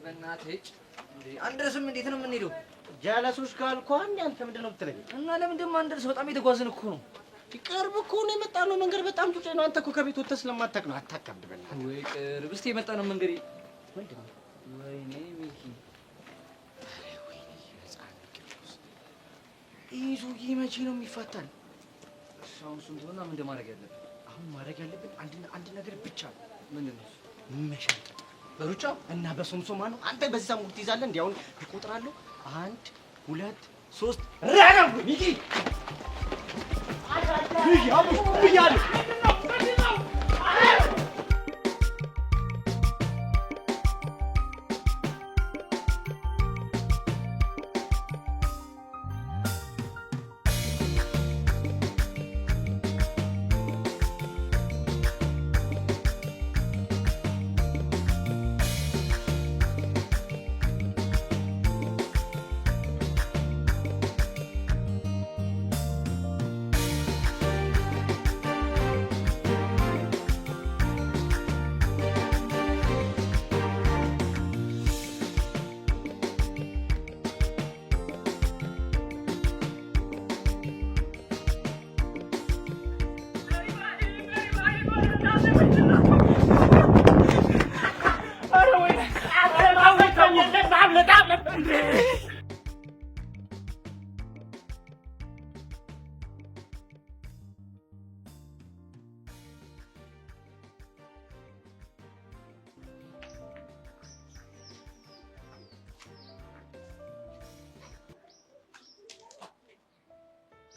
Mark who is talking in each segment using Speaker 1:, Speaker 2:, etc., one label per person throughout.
Speaker 1: በእናትህ አንደርስም እንዴት ነው የምንሄደው?
Speaker 2: ጃለሶች ካልኩ አንተ ምንድን ነው የምትለኝ?
Speaker 1: እና ለምን ደግሞ አንደርስ? በጣም የተጓዝን እኮ ነው።
Speaker 2: ቅርብ እኮ ነው የመጣነው። መንገድ በጣም ጩጬ ነው። አንተ እኮ ከቤት ወጥተህ ስለማታውቅ ነው። አታካብድ በእናትህ።
Speaker 1: ወይ ቅርብ እስኪ የመጣነው መንገድ ምንድን ነው? ወይኔ ሚኪ፣ ይህ ሰውዬ መቼ ነው የሚፋታን? አሁን እሱን ትሆና ምንድን ማድረግ ያለብን?
Speaker 2: አሁን ማድረግ ያለብን አንድ ነገር ብቻ ነው።
Speaker 1: ምንድን ነው?
Speaker 2: መሸንጠጥ
Speaker 1: በሩጫ
Speaker 2: እና በሶምሶማ ነው። አንተ በዚህ ሳሙር ትይዛለህ። እንዴ አሁን እቆጥራለሁ። 1 2 3
Speaker 1: ረጋም ሚኪ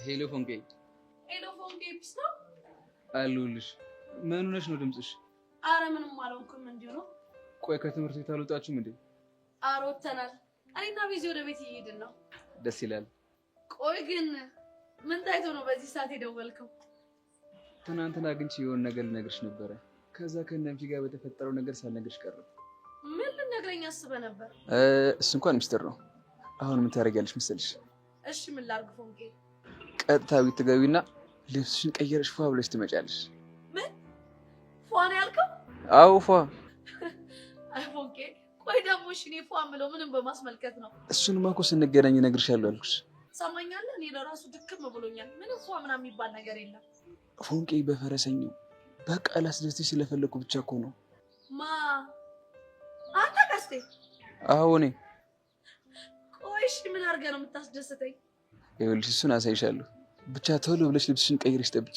Speaker 1: ሄሎ ፎንቄ።
Speaker 3: ሄሎ ፎንቄ፣ ፒስ ነው
Speaker 1: አሉልሽ። ምን ሆነሽ ነው ድምፅሽ?
Speaker 3: አረ ምንም አልሆንኩም፣ እንዲሁ ነው።
Speaker 1: ቆይ ከትምህርት ቤት አልወጣችሁም እንዴ?
Speaker 3: አረ ወጥተናል። እኔና ቤዚ ወደ ቤት እየሄድን ነው።
Speaker 1: ደስ ይላል።
Speaker 3: ቆይ ግን ምን ታይቶ ነው በዚህ ሰዓት የደወልከው?
Speaker 1: ትናንትና አግኝቼ የሆነ ነገር ልነግርሽ ነበረ። ከዛ ከነምቺ ጋር በተፈጠረው ነገር ሳልነግርሽ ቀረሁ።
Speaker 3: ምን ልነግረኝ አስበህ ነበር?
Speaker 1: እሱ እንኳን ሚስጥር ነው። አሁን ምን ታደርጊያለሽ መሰልሽ?
Speaker 3: እሺ ምን ላድርግ ፎንቄ?
Speaker 1: ቀጥታ ቤት ትገቢና ልብስሽን ቀየረሽ ፏ ብለሽ ትመጫለሽ።
Speaker 3: ምን ፏ ነው ያልከው?
Speaker 1: አዎ ፏ።
Speaker 3: አይ ፎንቄ፣ ቆይ ደግሞ እሺ እኔ ፏ የምለው ምንም በማስመልከት ነው?
Speaker 1: እሱንማ እኮ ስንገናኝ እነግርሻለሁ አልኩሽ።
Speaker 3: ሰማኛለህ? እኔ ለራሱ ድክም ብሎኛል። ምንም ፏ ምናምን የሚባል ነገር የለም።
Speaker 1: ፎንቄ በፈረሰኛው በቃ ላስደስትሽ ስለፈለኩ ብቻ እኮ ነው።
Speaker 3: ማ አንተ ቀስቴ?
Speaker 1: አዎ እኔ።
Speaker 3: ቆይ እሺ ምን አድርገህ ነው የምታስደስተኝ?
Speaker 1: ይኸውልሽ እሱን አሳይሻለሁ። ብቻ ቶሎ ብለሽ ልብስሽን ቀይረሽ ጠብቂ።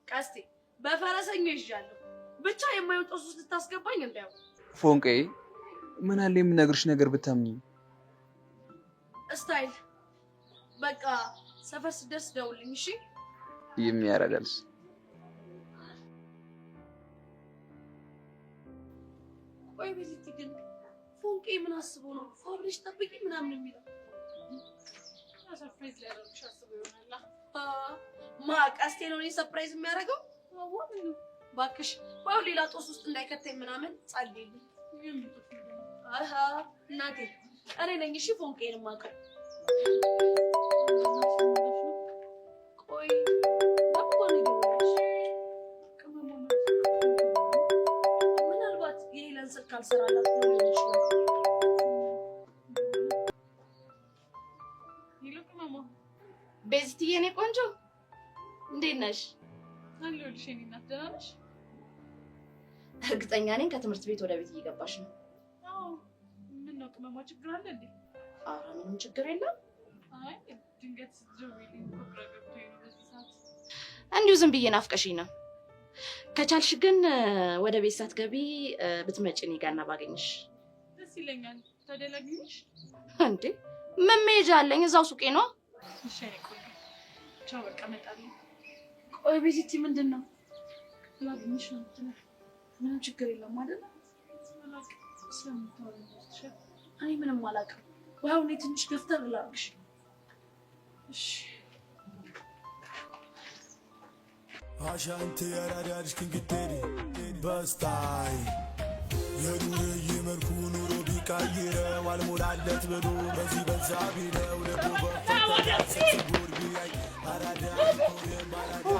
Speaker 3: ቀስቴ በፈረሰኛው ይዣለሁ። ብቻ የማይወጣ ሱስ ልታስገባኝ እንዳይው።
Speaker 1: ፎንቄ ምን አለ የምነግርሽ ነገር ብታምኚ።
Speaker 3: ስታይል በቃ ሰፈር ስደርስ ደውልኝ እሺ?
Speaker 1: የሚያረዳልሽ
Speaker 3: ቆይ በዚህ ግን ፎንቄ ምን አስቦ ነው ፋብሪሽ ጠብቂ ምናምን የሚለው? ሰርፕራይዝ ሊያደርግሽ አስቦ ይሆናል። ማ ቀስቴ ነው እኔ ሰርፕራይዝ የሚያደርገው? እባክሽ ወይ ሌላ ጦስ ውስጥ እንዳይከተኝ ምናምን ጸልይልኝ። አሃ እናቴ እኔ ነኝ እሺ ፎንቄን የማውቀው። ቆይ ምናልባት የሄለን ስልክ ካልሰራላት ነው ይችላል። ይልቅ ማማ ቤዝትዬ የኔ ቆንጆ እንዴት ነሽ? አለሁልሽ የኔ እናት። ደህና ነሽ? እርግጠኛ ነኝ ከትምህርት ቤት ወደ ቤት እየገባሽ ነው። አዎ። ምን ነው ቅመማ ችግር አለ እንዴ? ኧረ ምንም ችግር የለም። አይ ድንገት ስትደውይልኝ ግራ ገብቶኝ ነው በዚህ ሰዓት። እንዲሁ ዝም ብዬ ናፍቀሽኝ ነው። ከቻልሽ ግን ወደ ቤት ሳትገቢ ብትመጪ እኔ ጋር እና ባገኝሽ ደስ ይለኛል። ታዲያ ላግኝሽ እንዴ? ምን መሄጃ አለኝ? እዛው ሱቄ ነው። እሺ ቆይ ቻው በቃ እመጣለሁ። ቆይ ቤዚቲ ምንድን ነው? ላግኝሽ ነው የምትለው? ምንም ችግር የለም አይደል? እኔ ምንም አላውቅም። ወይ እኔ ትንሽ ገፍተር ላድርግሽ? እሺ
Speaker 4: አሻንቴ ያራዳሽ ክንግቴሪ በስታይ የዱር ይመርኩ ኑሮ ቢቀይረው አልሞላለት ብሎ በዚህ በዛ ቢለው ልቡ በፈተናት ጉር ቢያይ አራዳ ኮሬም አራዳ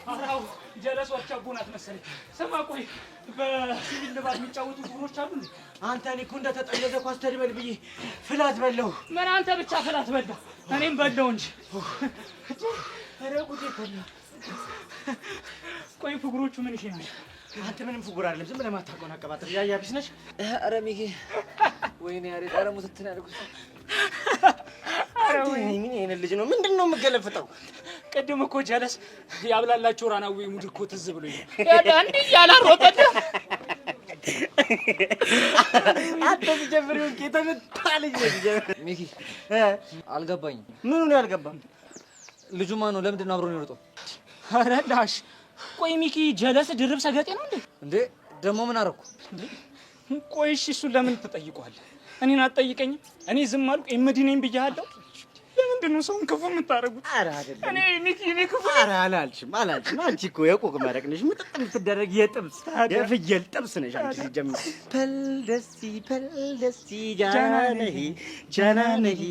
Speaker 5: አራው ጀለሶች አቦናት መሰለኝ። ስማ ቆይ በሲቪል ልባስ የሚጫወቱ ፍቅሮች አሉ እንዴ?
Speaker 2: አንተ እኔ እኮ እንደተጠለዘ ኳስ ተድበል ብዬ ፍላት በለው።
Speaker 5: ምን አንተ ብቻ ፍላት በላው እኔም በላው እንጂ። ኧረ ጉዴ ፈላ። ቆይ ፍቅሮቹ ምን ይሄ ነው?
Speaker 2: አንተ ምንም ፍቅር አይደለም። ዝም ብለህ ማታውቀውን አቀባጥር ያያ ቢስ ነሽ።
Speaker 1: ኧረ ሚኪ ወይኔ ያሬ ኧረ ሙትትን ያልኩት
Speaker 2: ኧረ ወይኔ ምን ይሄን ልጅ ነው ምንድነው የምገለፍጠው?
Speaker 5: ቅድም እኮ ጀለስ ያብላላችሁ ራናዊ ሙድ እኮ ትዝ ብሎኝ አንዴ ያላሮጠት
Speaker 2: አንተ ሲጀምሪው ከተመታለኝ ነው።
Speaker 1: ሚኪ አልገባኝም።
Speaker 2: ምኑ ነው ያልገባም?
Speaker 1: ልጁ ማን ነው? ለምንድን ነው አብሮ ነው የሮጠው?
Speaker 5: ኧረ ዳሽ ቆይ ሚኪ ጀለስ ድርብ ሰገጤ ነው እንዴ?
Speaker 1: እንዴ ደግሞ ምን አደረኩ
Speaker 5: እንዴ? ቆይ እሺ እሱን ለምን ትጠይቀዋለህ? እኔን አትጠይቀኝም? እኔ ዝም አልኩ እምዲነኝ ብያለሁ። ለምንድን ነው ሰውን ክፉ የምታረጉት?
Speaker 2: ኧረ አይደለም
Speaker 5: እኔ ሚኪ እኔ ክፉ
Speaker 2: ኧረ አላልሽም። አንቺ እኮ የቆቅ መረቅ ነሽ። ምጥጥ የምትደረግ የጥብስ የፍየል ጥብስ ነሽ አንቺ ሲጀምር። ፐልደሲ ጃናነሂ ጃናነሂ።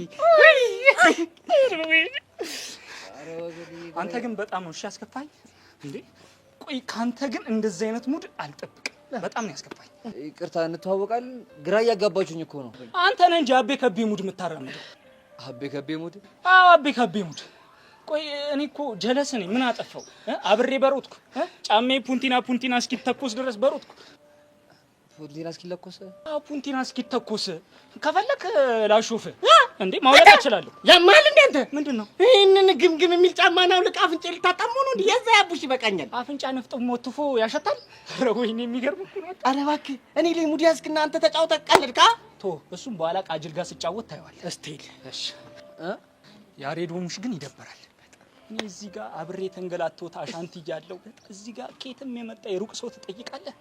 Speaker 5: አንተ ግን በጣም ነው እሺ ያስከፋኝ እንዴ። ቆይ ካንተ ግን እንደዚህ አይነት ሙድ አልጠብቅም። በጣም ነው ያስከፋኝ።
Speaker 1: ይቅርታ እንተዋወቃለን። ግራ እያጋባችሁኝ እኮ ነው።
Speaker 5: አንተ ነህ እንጂ አቤ ከቤ ሙድ የምታራምደው።
Speaker 1: አቤ ከቤ ሙድ?
Speaker 5: አዎ አቤ ከቤ ሙድ። ቆይ እኔ እኮ ጀለስ ነኝ። ምን አጠፋው? አብሬ በሮጥኩ ጫሜ ፑንቲና እስኪተኮስ ድረስ በሮጥኩ።
Speaker 1: ፑንቲና እስኪለኮስ?
Speaker 5: አዎ ፑንቲና እስኪተኮስ ከፈለክ ላሾፍ እንዴ ማውለቅ እችላለሁ።
Speaker 2: ያማል እንዴ አንተ?
Speaker 5: ምንድነው
Speaker 2: ይሄንን ግምግም የሚል ጫማ ነው ልቅ አፍንጫ ልታጣሙ ነው እንዴ? የዛ ያቡሽ ይበቃኛል።
Speaker 5: አፍንጫ ነፍጥ ሞትፎ ያሸታል። ኧረ ወይኔ የሚገርም እኮ ነው።
Speaker 2: ኧረ እባክህ እኔ ላይ ሙድ ያዝክና አንተ ተጫውተህ ቀልድካ።
Speaker 5: ቶ እሱም በኋላ ቃጅል ጋር ስጫወት ታየዋለህ።
Speaker 2: እስቴል
Speaker 5: እሺ ያሬድ ሙሽ ግን ይደበራል። እኔ እዚህ ጋር አብሬ ተንገላቶት አሻንቲ እያለሁ እዚህ ጋር ኬትም የመጣ የሩቅ ሰው ትጠይቃለህ።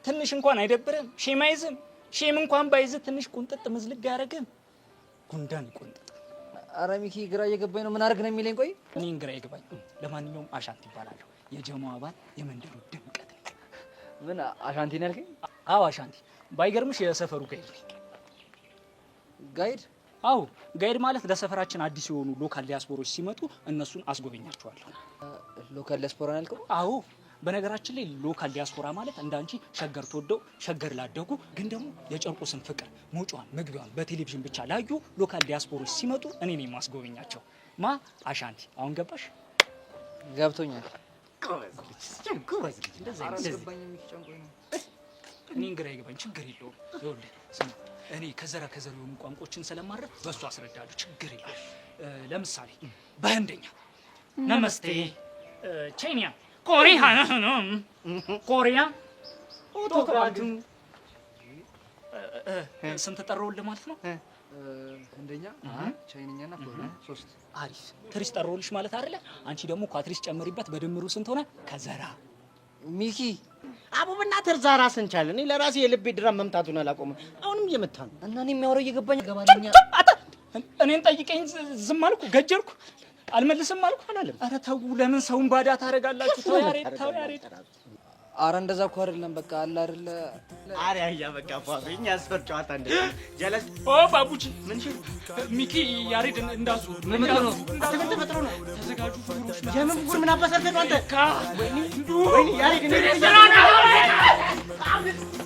Speaker 5: ትንሽ እንኳን አይደብርም? ሼም አይዝም? ሼም እንኳን ባይዝ ትንሽ ቁንጥጥ ምዝልግ ያደረግም ጉንዳን ይቆንጥጥ።
Speaker 1: ኧረ ሚኪ ግራ እየገባኝ ነው። ምን አድርግ ነው የሚለኝ? ቆይ
Speaker 5: እኔን ግራ ይገባኝ። ለማንኛውም አሻንቲ ይባላለሁ። የጀማው አባል የመንደሩ ድምቀት ነኝ።
Speaker 1: ምን አሻንቲ ነው ያልከኝ?
Speaker 5: አዎ አሻንቲ። ባይገርምሽ የሰፈሩ ጋይድ ነኝ።
Speaker 1: ጋይድ?
Speaker 5: አዎ ጋይድ ማለት ለሰፈራችን አዲስ የሆኑ ሎካል ዲያስፖሮች ሲመጡ እነሱን አስጎበኛቸዋለሁ።
Speaker 1: ሎካል ዲያስፖራ ነው ያልከው?
Speaker 5: አዎ በነገራችን ላይ ሎካል ዲያስፖራ ማለት እንዳንቺ ሸገር ተወደው ሸገር ላደጉ ግን ደግሞ የጨርቆስን ፍቅር ሙጫዋን ምግቢዋን በቴሌቪዥን ብቻ ላዩ ሎካል ዲያስፖሮች ሲመጡ እኔ ነኝ ማስጎበኛቸው። አሻንቲ። አሁን ገባሽ?
Speaker 1: ገብቶኛል።
Speaker 2: ጎበዝ ልጅ እንደዛ
Speaker 1: አላስገባኝም። የሚጨንቆኝ
Speaker 5: እኔን ግራ ይገባኝ። ችግር የለውም። ይኸውልህ ስማ፣ እኔ ከዘራ የሆኑ ቋንቋዎችን ስለማረፍ በሱ አስረዳለሁ። ችግር የለውም። ለምሳሌ በህንደኛ ነመስቴ፣ ቻይኒያ ኮሪያ ኮሪያ ኦቶክራቱ ስንት ጠራውልህ ማለት ነው?
Speaker 1: ህንደኛ፣ ቻይንኛና ኮሪያ 3።
Speaker 5: አሪፍ ትሪስ ጠራውልሽ ማለት አይደለ? አንቺ ደግሞ ኳትሪስ ጨምሪበት። በድምሩ ስንት ሆነ? ከዘራ
Speaker 1: ሚኪ
Speaker 2: አቡብና ተርዛ ራስን ቻለ። እኔ ለራሴ የልቤ ድራም መምታቱን አላቆመም። አሁንም እየመታ ነው።
Speaker 1: እና እኔ የሚያወራው እየገባኝ ገባልኛ።
Speaker 5: እኔን ጠይቀኝ ዝም አልኩ። ገጀርኩ አልመልስም አልኩ አላለም። ኧረ ተው፣ ለምን ሰውን ባዳ ታደርጋላችሁ? ተው ያሬድ፣ ተው ያሬድ።
Speaker 1: ኧረ እንደዛ እኮ አይደለም። በቃ አለ አይደለ።
Speaker 2: ኧረ ያ በቃ ፋብሪኛ ያስፈር ጨዋታ እንደ ጀለስ
Speaker 5: ባቡጂ ምን ሚኪ ያሬድ እንዳዙ
Speaker 1: ምን ነው
Speaker 2: ተፈጥሮ ነው።
Speaker 5: ተዘጋጁ ፍቅሮች።
Speaker 2: የምን ጉር ምን አባሰርተ ነው አንተ?
Speaker 5: ወይኔ
Speaker 2: ያሬድ እኔ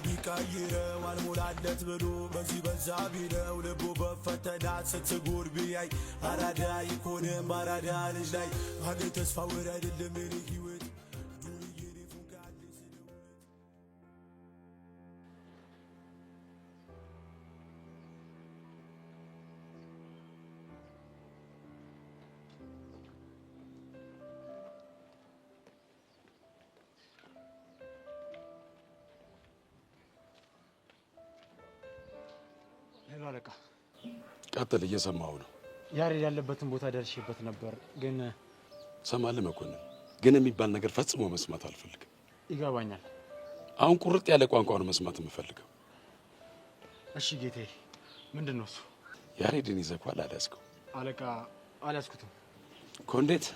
Speaker 4: ቢቀይረው አልሞላለት ብሎ በዚህ በዛ ቢለው ልቡ በፈተና ስትጉር ቢያይ አራዳ ይኮንም አራዳ ልጅ ላይ ሀገር ተስፋ ወር አይደለም የኔ ህይወት ዱርዬ ፉንቃል ስለውት
Speaker 6: አለቃ
Speaker 7: ቀጥል፣ እየሰማሁ ነው።
Speaker 6: ያሬድ ያለበትን ቦታ ደርሼበት ነበር፣ ግን
Speaker 7: ሰማለህ መኮንን፣ ግን የሚባል ነገር ፈጽሞ መስማት አልፈልግም።
Speaker 6: ይገባኛል።
Speaker 7: አሁን ቁርጥ ያለ ቋንቋ ነው መስማት የምፈልገው።
Speaker 6: እሺ ጌታዬ፣ ምንድን ነው እሱ?
Speaker 7: ያሬድን ይዘኳል? አልያዝከው?
Speaker 6: አለቃ አልያዝኩትም
Speaker 7: እኮ። እንዴት?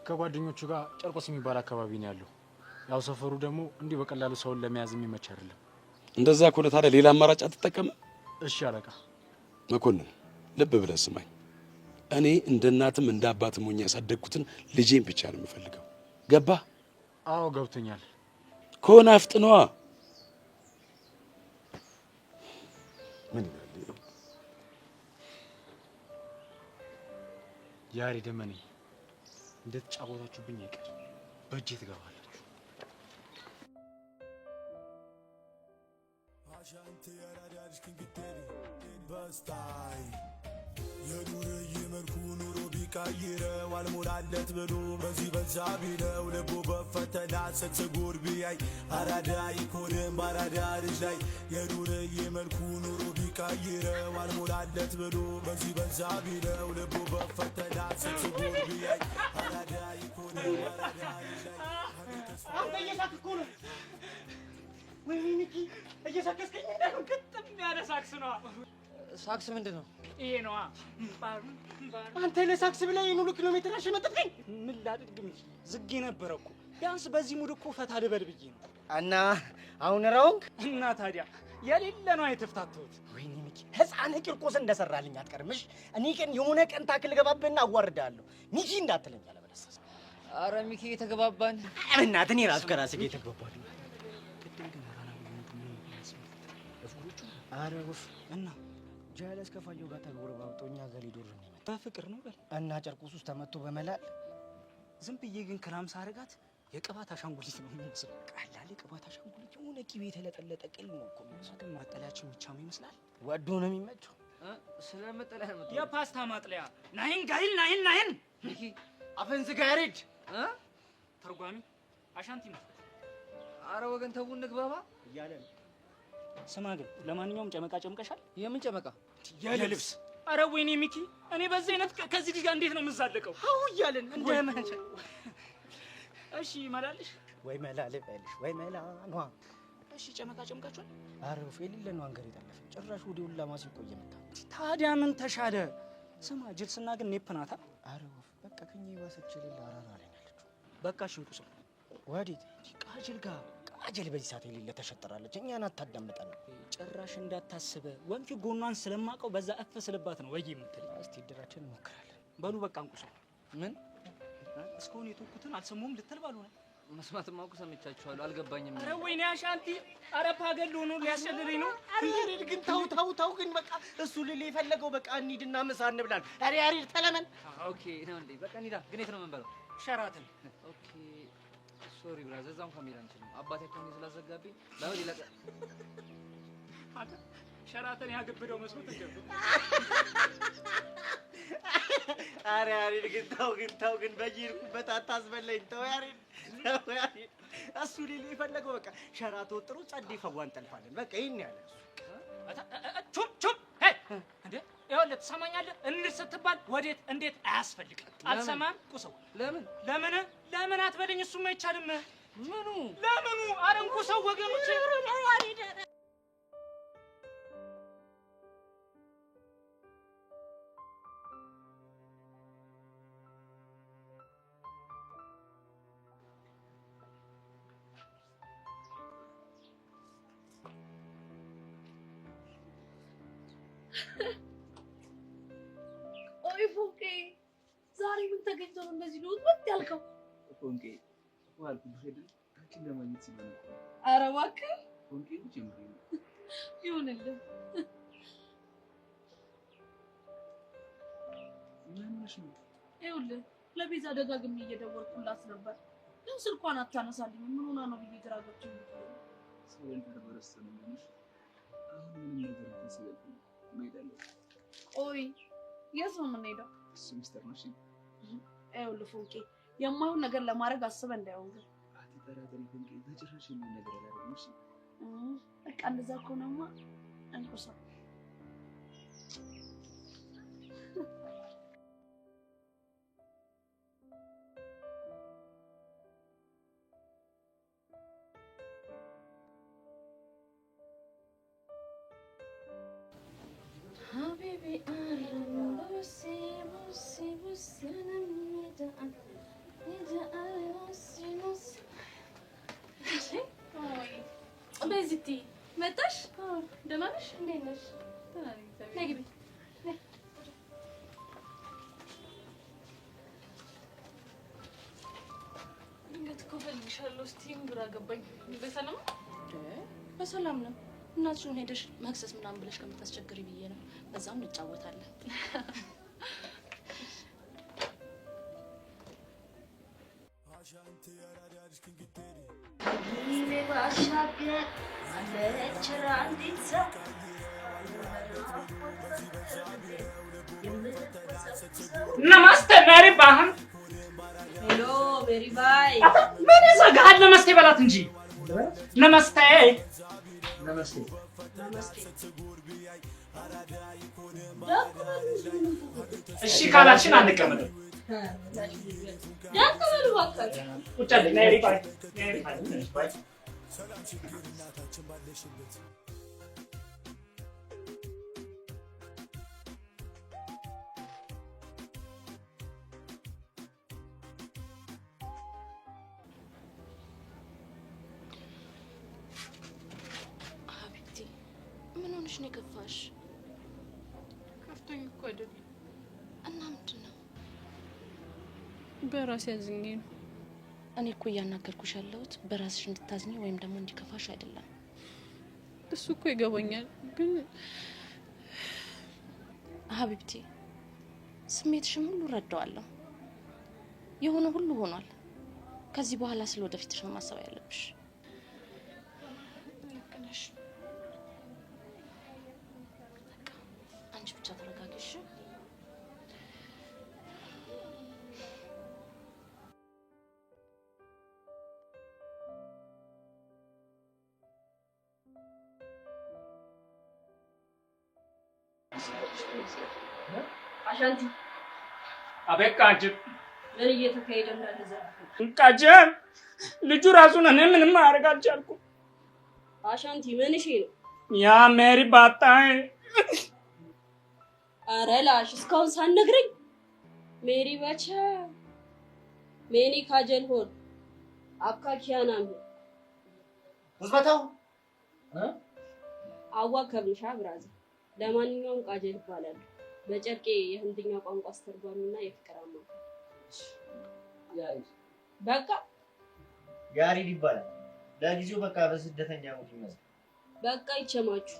Speaker 6: ከጓደኞቹ ጋር ጨርቆስ የሚባል አካባቢ ነው ያለው። ያው ሰፈሩ ደግሞ እንዲህ በቀላሉ ሰውን ለመያዝ የሚመች አይደለም።
Speaker 7: እንደዛ ከሆነ ታዲያ ሌላ አማራጭ አትጠቀምም?
Speaker 6: እሺ አለቃ።
Speaker 7: መኮንን ልብ ብለህ ስማኝ። እኔ እንደ እናትም እንደ አባትም ሆኜ ያሳደግኩትን ልጄን ብቻ ነው የምፈልገው። ገባህ?
Speaker 6: አዎ ገብቶኛል።
Speaker 7: ከሆነ አፍጥነዋ። ምን ይላል?
Speaker 6: ያሬድ ደመኔ እንደተጫወታችሁብኝ አይቀር በእጄ ትገባላችሁ።
Speaker 4: አሻንቲ ያራዳሽ ክንግቴሪ በስታይ የኑርዬ መልኩ ኑሮ ቢቀይረው አልሞላለት ብሎ በዚህ በዛ ቢለው ልቡ በፈተና ስትጉር ቢያይ አራዳ ይኮንም ባራዳ ልጅ ላይ የኑርዬ መልኩ ኑሮ ቢቀይረው አልሞላለት ብሎ በዚህ በዛ ቢለው ልቡ በፈተና ስትጉር ቢያይ አራዳ ይኮንም ባራዳ ልጅ ላይ
Speaker 2: አንተ እየሳቅህ እኮ ነው። ወይኔ ሚኪ እየሳቀስከኝ ነው።
Speaker 5: ግጥም ያለ ሳክስ ነው።
Speaker 2: ሳክስ ምንድን ነው?
Speaker 5: ይሄ ነዋ።
Speaker 2: አንተ ለሳክስ ብለህ ይሄን ሁሉ ኪሎ ሜትር አሸመጥከኝ።
Speaker 5: ምን ላድርግ ሚኪ? ዝጌ ነበረ እኮ ቢያንስ በዚህ ሙድ እኮ ፈታ ልበል ብዬ ነው።
Speaker 2: እና አሁን ራውንግ
Speaker 5: እና ታዲያ የሌለ ነው የተፍታተሁት።
Speaker 2: ወይኔ ሚኪ ህፃን ቂርቆስ እንደሰራልኝ አትቀርምሽ። እኔ ግን የሆነ ቀን ታክል ገባብህና አዋርዳለሁ። ሚኪ እንዳትለኝ አለበለዚያ።
Speaker 8: አረ ሚኪ የተገባባን
Speaker 2: እናት እኔ ራሱ ከራሴ ጋር የተገባባን። አረ ውፍ
Speaker 5: እና
Speaker 2: ጃለስ ከፋየው ጋር ተጎረባብጠው እኛ ጋር ሊዶር ነው የመጣው።
Speaker 5: በፍቅር ነው በል
Speaker 2: እና ጨርቆስ ውስጥ ተመቶ በመላል
Speaker 5: ዝም ብዬ ግን ክላም ሳረጋት የቅባት አሻንጉሊት ነው የሚመስለው።
Speaker 2: ቀላል የቅባት አሻንጉሊት የሆነ ቂቤ የተለጠለጠ ቅል ነው እኮ የሚመስለው።
Speaker 5: ግን ማጠለያችን ብቻም ይመስላል።
Speaker 2: ወዶ ነው የሚመቸው።
Speaker 8: ስለመጠለያ ነው
Speaker 5: የፓስታ ማጥለያ ናይን ጋይል ናይን
Speaker 8: ሚኪ
Speaker 2: አፈን ዝጋ ያሬድ
Speaker 5: ተርጓሚ አሻንቲ ነው።
Speaker 8: አረ ወገን ተው እንግባባ
Speaker 2: እያለ ነው።
Speaker 5: ስማ ግን ለማንኛውም ጨመቃ ጨምቀሻል?
Speaker 8: የምን ጨመቃ?
Speaker 5: የልብስ። አረ ወይኔ ሚኪ እኔ በዚህ አይነት ከዚህ ልጅ ጋር እንዴት ነው የምዛለቀው?
Speaker 2: አው እያለን እንደምን
Speaker 5: እሺ ይመላልሽ
Speaker 2: ወይ መላል በልሽ ወይ መላ ነው።
Speaker 5: እሺ ጨመቃ ጨምቃችኋል?
Speaker 2: አረ ወፍ የሌለ ነው አንገር የጠለፈ ጭራሽ ወዲሁ ለማስ ይቆየ መጣ።
Speaker 5: ታዲያ ምን ተሻለ? ስማ ጅልስና ግን ኔፕ ናታ።
Speaker 2: አረ ወፍ በቃ ከኛ ይዋሰች ሌላ አራራ ላይ ያለችው።
Speaker 5: በቃ ሽንቁ ሰው
Speaker 2: ወዴት
Speaker 5: ቃጅል ጋር
Speaker 2: ቃጀል በዚህ ሰዓት የሌለ ተሸጠራለች። እኛን አታዳምጠን ነው
Speaker 5: ጭራሽ እንዳታስበ ወንፊ ጎኗን ስለማቀው በዛ እፍ ስልባት ነው ወይ የምትል።
Speaker 2: እስቲ ድራችን እንሞክራለን።
Speaker 5: በሉ በቃ እንቁሰው።
Speaker 8: ምን
Speaker 5: እስካሁን የተውኩትን አልሰሙም ልትል ባሉ ነው።
Speaker 8: መስማትማ እኮ ሰምቻችኋለሁ፣ አልገባኝም።
Speaker 5: አረ ወይኔ አሻንቲ፣ አረ ፓገል ሆኖ ሊያስጨልለኝ ነው።
Speaker 2: ያሬድ ግን ታው ግን በቃ እሱ ልል የፈለገው በቃ እንሂድና ምሳ እንብላለን። አረ ያሬድ ተለመን።
Speaker 8: ኦኬ ነው እንዴ? በቃ እንሂዳ። ግን የት ነው የምንበላው?
Speaker 5: ሸራተን።
Speaker 8: ኦኬ ሶሪ ብራዘር፣ እዛም ካሜራ አንችልም። አባቴ አካውንት ስላዘጋብኝ ባይሆን ይለቀ
Speaker 5: ሸራተን ያገብደው መስሎት ገብ።
Speaker 2: አረ ያሬድ ግን ታው ግን በየሄድኩበት አታስበለኝ። ተው ያሬድ ተው ያሬድ። እሱ ሊል የፈለገው በቃ ሸራቶ ጥሩ ጸዴ ፈዋ እንጠልፋለን። በቃ ይሄን ያለ እሱ
Speaker 5: ቹፕ ሄይ እንዴ ይኸውልህ ትሰማኛለህ? እንሂድ ስትባል ወዴት እንዴት አያስፈልግም። አልሰማም ቁሰው። ለምን አትበለኝ። እሱም አይቻልም።
Speaker 8: ምኑ
Speaker 5: ለምኑ? ኧረ እንቁሰው ወገኖቼ።
Speaker 3: ኦይ ፎንቄ ዛሬ ምን ተገኝቶ ነው እንደዚህ ነው ወጥ ያልከው?
Speaker 1: ፎንቄ ዋልኩሽ አይደል? አንቺን ለማግኘት ሲሆን
Speaker 3: ኧረ እባክህ
Speaker 1: ፎንቄ ጀምሪ
Speaker 3: ይሁንልህ።
Speaker 1: ምንሽ ነው?
Speaker 3: ይኸውልህ ለቤዛ ደጋግሜ እየደወልኩላት ነበር፣ ግን ስልኳን አታነሳልኝ። ምን ሆና ነው ብዬ ግራ ገብቶኝ ነው።
Speaker 1: ሰውን ተረበረስ ነው ምንሽ? አሁን ምንም ነገር ተሰገደ ነው።
Speaker 3: ቆይ የት ነው የምንሄደው?
Speaker 1: እሱ ሚስጥር ነው። እሺ
Speaker 3: ይኸውልህ ፎንቄ የማይሆን ነገር ለማድረግ አስበህ እንዳይሆን ግን
Speaker 1: አትጠራጠሪ ፎንቄ፣ በጭራሽ የሚሆን ነገር አላደርግም። እሺ
Speaker 3: በቃ እንደዛ ከሆነማ እንቁሳ
Speaker 9: حبيبي قرب بصي بصي بصي انا مدقن نصي نصي
Speaker 3: በዚህቲ መጣሽ? ደህና ነሽ?
Speaker 9: እንዴት ነሽ?
Speaker 3: ነይ ግቢ። ድንገት እኮ ፈልግሻለሁ እስቲ ግራ ገባኝ። በሰላም
Speaker 9: በሰላም ነው። እናትሽን ሄደሽ መክሰስ ምናምን ብለሽ ከምታስቸግሪ ብዬ ነው። በዛም እንጫወታለን።
Speaker 5: नमस्ते मेरी बहन।
Speaker 9: हेलो मेरी भाई।
Speaker 5: मैंने सगात नमस्ते बोला तुझे। नमस्ते।
Speaker 1: नमस्ते
Speaker 5: እሺ ካላችን አንቀመጥም።
Speaker 9: ያከበሉ ወጣች
Speaker 5: ቁጭ አለ ነይ ባይ ነይ ባይ
Speaker 4: ሰላም ችግር እናታችን ባለሽበት
Speaker 9: ሀቢብቲ ምን ሆነሽ ነው የከፋሽ?
Speaker 3: ከፍቶኝ እኮ አይደለም
Speaker 9: እና ምንድነው?
Speaker 3: በራሴ ያዝኝ ነው።
Speaker 9: እኔ እኮ እያናገርኩሽ ያለሁት በራስሽ እንድታዝኝ ወይም ደግሞ እንዲከፋሽ አይደለም።
Speaker 3: እሱ እኮ ይገባኛል ግን
Speaker 9: ሀቢብቲ ስሜትሽን ሁሉ ረዳዋለሁ። የሆነ ሁሉ ሆኗል። ከዚህ በኋላ ስለ ወደፊትሽ ነው ማሰብ ያለብሽ። አንቺ ብቻ ተረጋጊሽ።
Speaker 5: አሻንቲ አቤት ቃጅብ
Speaker 9: ምን እየተካሄደ እንዳለ
Speaker 5: ቃጅብ ልጁ ራሱን እኔ ምንም ማድረግ አልቻልኩም።
Speaker 9: አሻንቲ ምንሽ ነው?
Speaker 5: ያ ሜሪ ባጣይ
Speaker 9: አረ ላሽ እስካሁን ሳትነግረኝ ሜሪ ባቻ ሜኒ ካጀል ሆን አብካ ኪያናም
Speaker 2: ውዝበታው
Speaker 9: አዋ ከብሻ ብራዝ ለማንኛውም ቃጀል ይባላል። በጨርቄ የህንድኛ ቋንቋ አስተርጓሚና የፍቅር አማካሪ
Speaker 2: ያሪድ
Speaker 9: በቃ
Speaker 2: ያሪድ ይባላል። ለጊዜው በቃ በስደተኛ ሙት ይመስል
Speaker 9: በቃ ይቸማችሁ።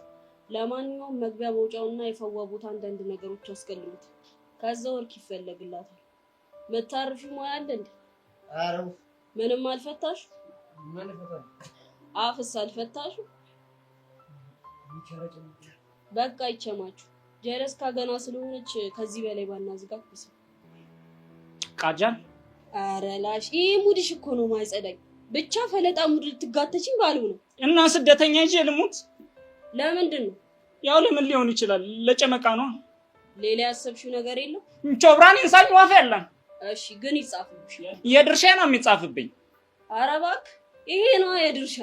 Speaker 9: ለማንኛውም መግቢያ መውጫውና የፈዋ ቦታ አንዳንድ ነገሮች አስቀልሙት። ከዛ ወርክ ይፈለግላታል። መታረፊ ሞያ አለ እንዴ?
Speaker 2: አረው
Speaker 9: ምንም አልፈታሽ?
Speaker 2: ምን ፈታኝ?
Speaker 9: አፍስ አልፈታሽ?
Speaker 2: ይቸረጭ
Speaker 9: በቃ ይቸማችሁ። ጀለስ ካገና ስለሆነች ከዚህ በላይ ባናዝጋት ብስ
Speaker 5: ቃጃል
Speaker 9: አረ ላሽ ይሄ ሙድሽ እኮ ነው ማይጸዳኝ። ብቻ ፈለጣ ሙድ ልትጋተችኝ ባለው ነው
Speaker 5: እና ስደተኛ ይዤ ልሙት?
Speaker 9: ለምንድን ነው?
Speaker 5: ያው ለምን ሊሆን ይችላል? ለጨመቃ ነው።
Speaker 9: ሌላ ያሰብሽው ነገር የለም?
Speaker 5: ቾብራን እንሳኝ ዋፍ ያለን።
Speaker 9: እሺ ግን ይጻፍልሽ።
Speaker 5: የድርሻ ነው የሚጻፍብኝ።
Speaker 9: ኧረ እባክህ ይሄ ነው የድርሻ።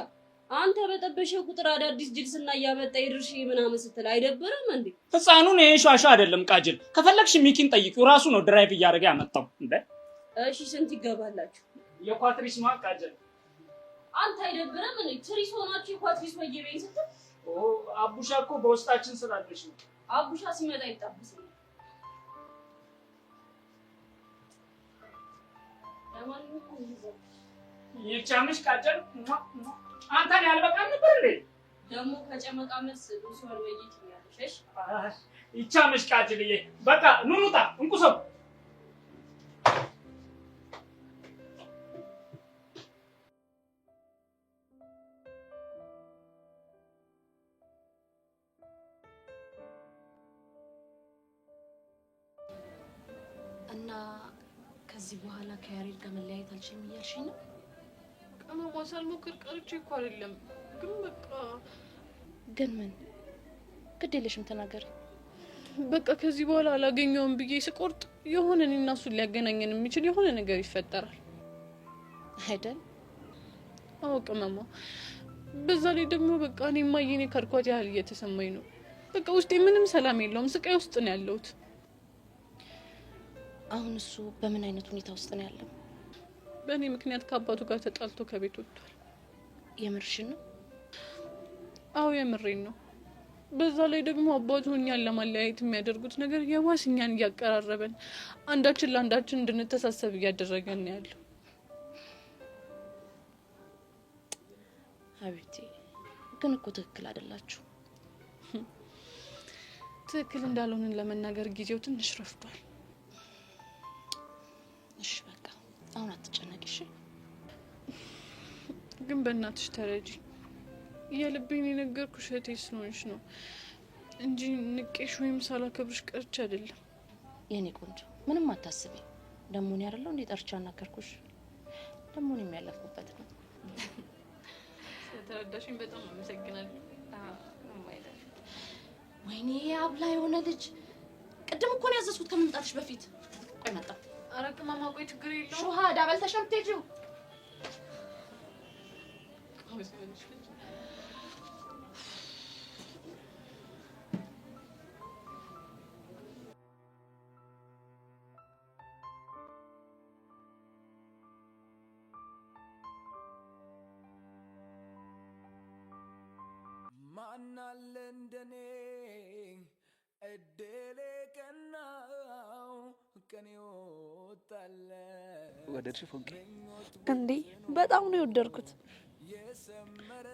Speaker 9: አንተ በጠበሸ ቁጥር አዳዲስ ጅልስና እያመጣ የድርሻ ምናምን ስትል አይደብርም እንዴ?
Speaker 5: ህፃኑን ይሄ ሻሻ አይደለም ቃጅል። ከፈለግሽ ሚኪን ጠይቂው፣ ራሱ ነው ድራይቭ እያደረገ ያመጣው እንዴ።
Speaker 9: እሺ ስንት ይገባላችሁ?
Speaker 5: የኳትሪስ ነው ቃጅል።
Speaker 9: አንተ አይደብርም እንዴ? ትሪስ ሆናችሁ የኳትሪስ ወየበኝ ስትል
Speaker 5: አቡሻ እኮ በውስጣችን ስላለሽ ነው።
Speaker 9: አቡሻ ሲመጣ ይጣብስልኝ። ለማንኛውም ይዘው
Speaker 5: ይቻምሽ ቃጅል። አንተን ያልበቃ ነበር እንዴ?
Speaker 9: ደግሞ ከጨመቃ መልስ ዱሶር ወይት ይያለሽ።
Speaker 5: ይቻምሽ ቃጅልዬ። በቃ ኑኑታ እንቁሰው
Speaker 9: እና ከዚህ በኋላ ከያሬድ ጋር መለያየት አልችልም እያልሽኝ ነው?
Speaker 3: ቀመማ ሳልሞክር ቀርቼ እኮ አይደለም ግን በቃ
Speaker 9: ግን ምን ግድ የለሽም ተናገሪ።
Speaker 3: በቃ ከዚህ በኋላ አላገኘውም ብዬ ስቆርጥ የሆነ እኔና እሱን ሊያገናኘን የሚችል የሆነ ነገር ይፈጠራል
Speaker 9: አይደል?
Speaker 3: አዎ ቀመማ። በዛ ላይ ደግሞ በቃ እኔ ማየኔ ከርኳት ያህል እየተሰማኝ ነው። በቃ ውስጤ ምንም ሰላም የለውም። ስቃይ ውስጥ ነው ያለሁት።
Speaker 9: አሁን እሱ በምን አይነት ሁኔታ ውስጥ ነው ያለው?
Speaker 3: በእኔ ምክንያት ከአባቱ ጋር ተጣልቶ ከቤት ወጥቷል።
Speaker 9: የምርሽን ነው?
Speaker 3: አዎ የምሬን ነው። በዛ ላይ ደግሞ አባቱ እኛን ለማለያየት የሚያደርጉት ነገር የዋስ እኛን እያቀራረበን አንዳችን ለአንዳችን እንድንተሳሰብ እያደረገን ነው ያለው። ሀቢብቲ ግን እኮ ትክክል አይደላችሁ።
Speaker 10: ትክክል እንዳልሆንን ለመናገር ጊዜው ትንሽ ረፍዷል።
Speaker 3: እሺ በቃ አሁን አትጨነቂ እሺ።
Speaker 10: ግን በእናትሽ ተረጂ። የልቤን የነገርኩሽ እህቴ ስለሆንሽ ነው እንጂ ንቄሽ ወይም ሳላከብርሽ ቀርቼ አይደለም።
Speaker 3: የኔ ቆንጆ ምንም አታስቢ። ደሞ ነው ያረለው እንዴ ጠርቻ አናገርኩሽ። ደሞ ነው የሚያለፍኩበት ነው።
Speaker 10: ስለተረዳሽኝ በጣም አመሰግናለሁ።
Speaker 3: ወይኔ አብላ የሆነ ልጅ ቅድም እኮ ነው ያዘዝኩት ከመምጣትሽ በፊት። ቆይ መጣ።
Speaker 10: ኧረ ቅመማ ቆይ ችግር የለውም።
Speaker 3: ሹሃ ዳበል ተሸምቴጂው
Speaker 4: ማናለ እንደኔ እድሌ ቀናው ቀኔ ወጣለ
Speaker 1: ወደድሽ ፎንቄ?
Speaker 9: እንዴ በጣም ነው የወደድኩት።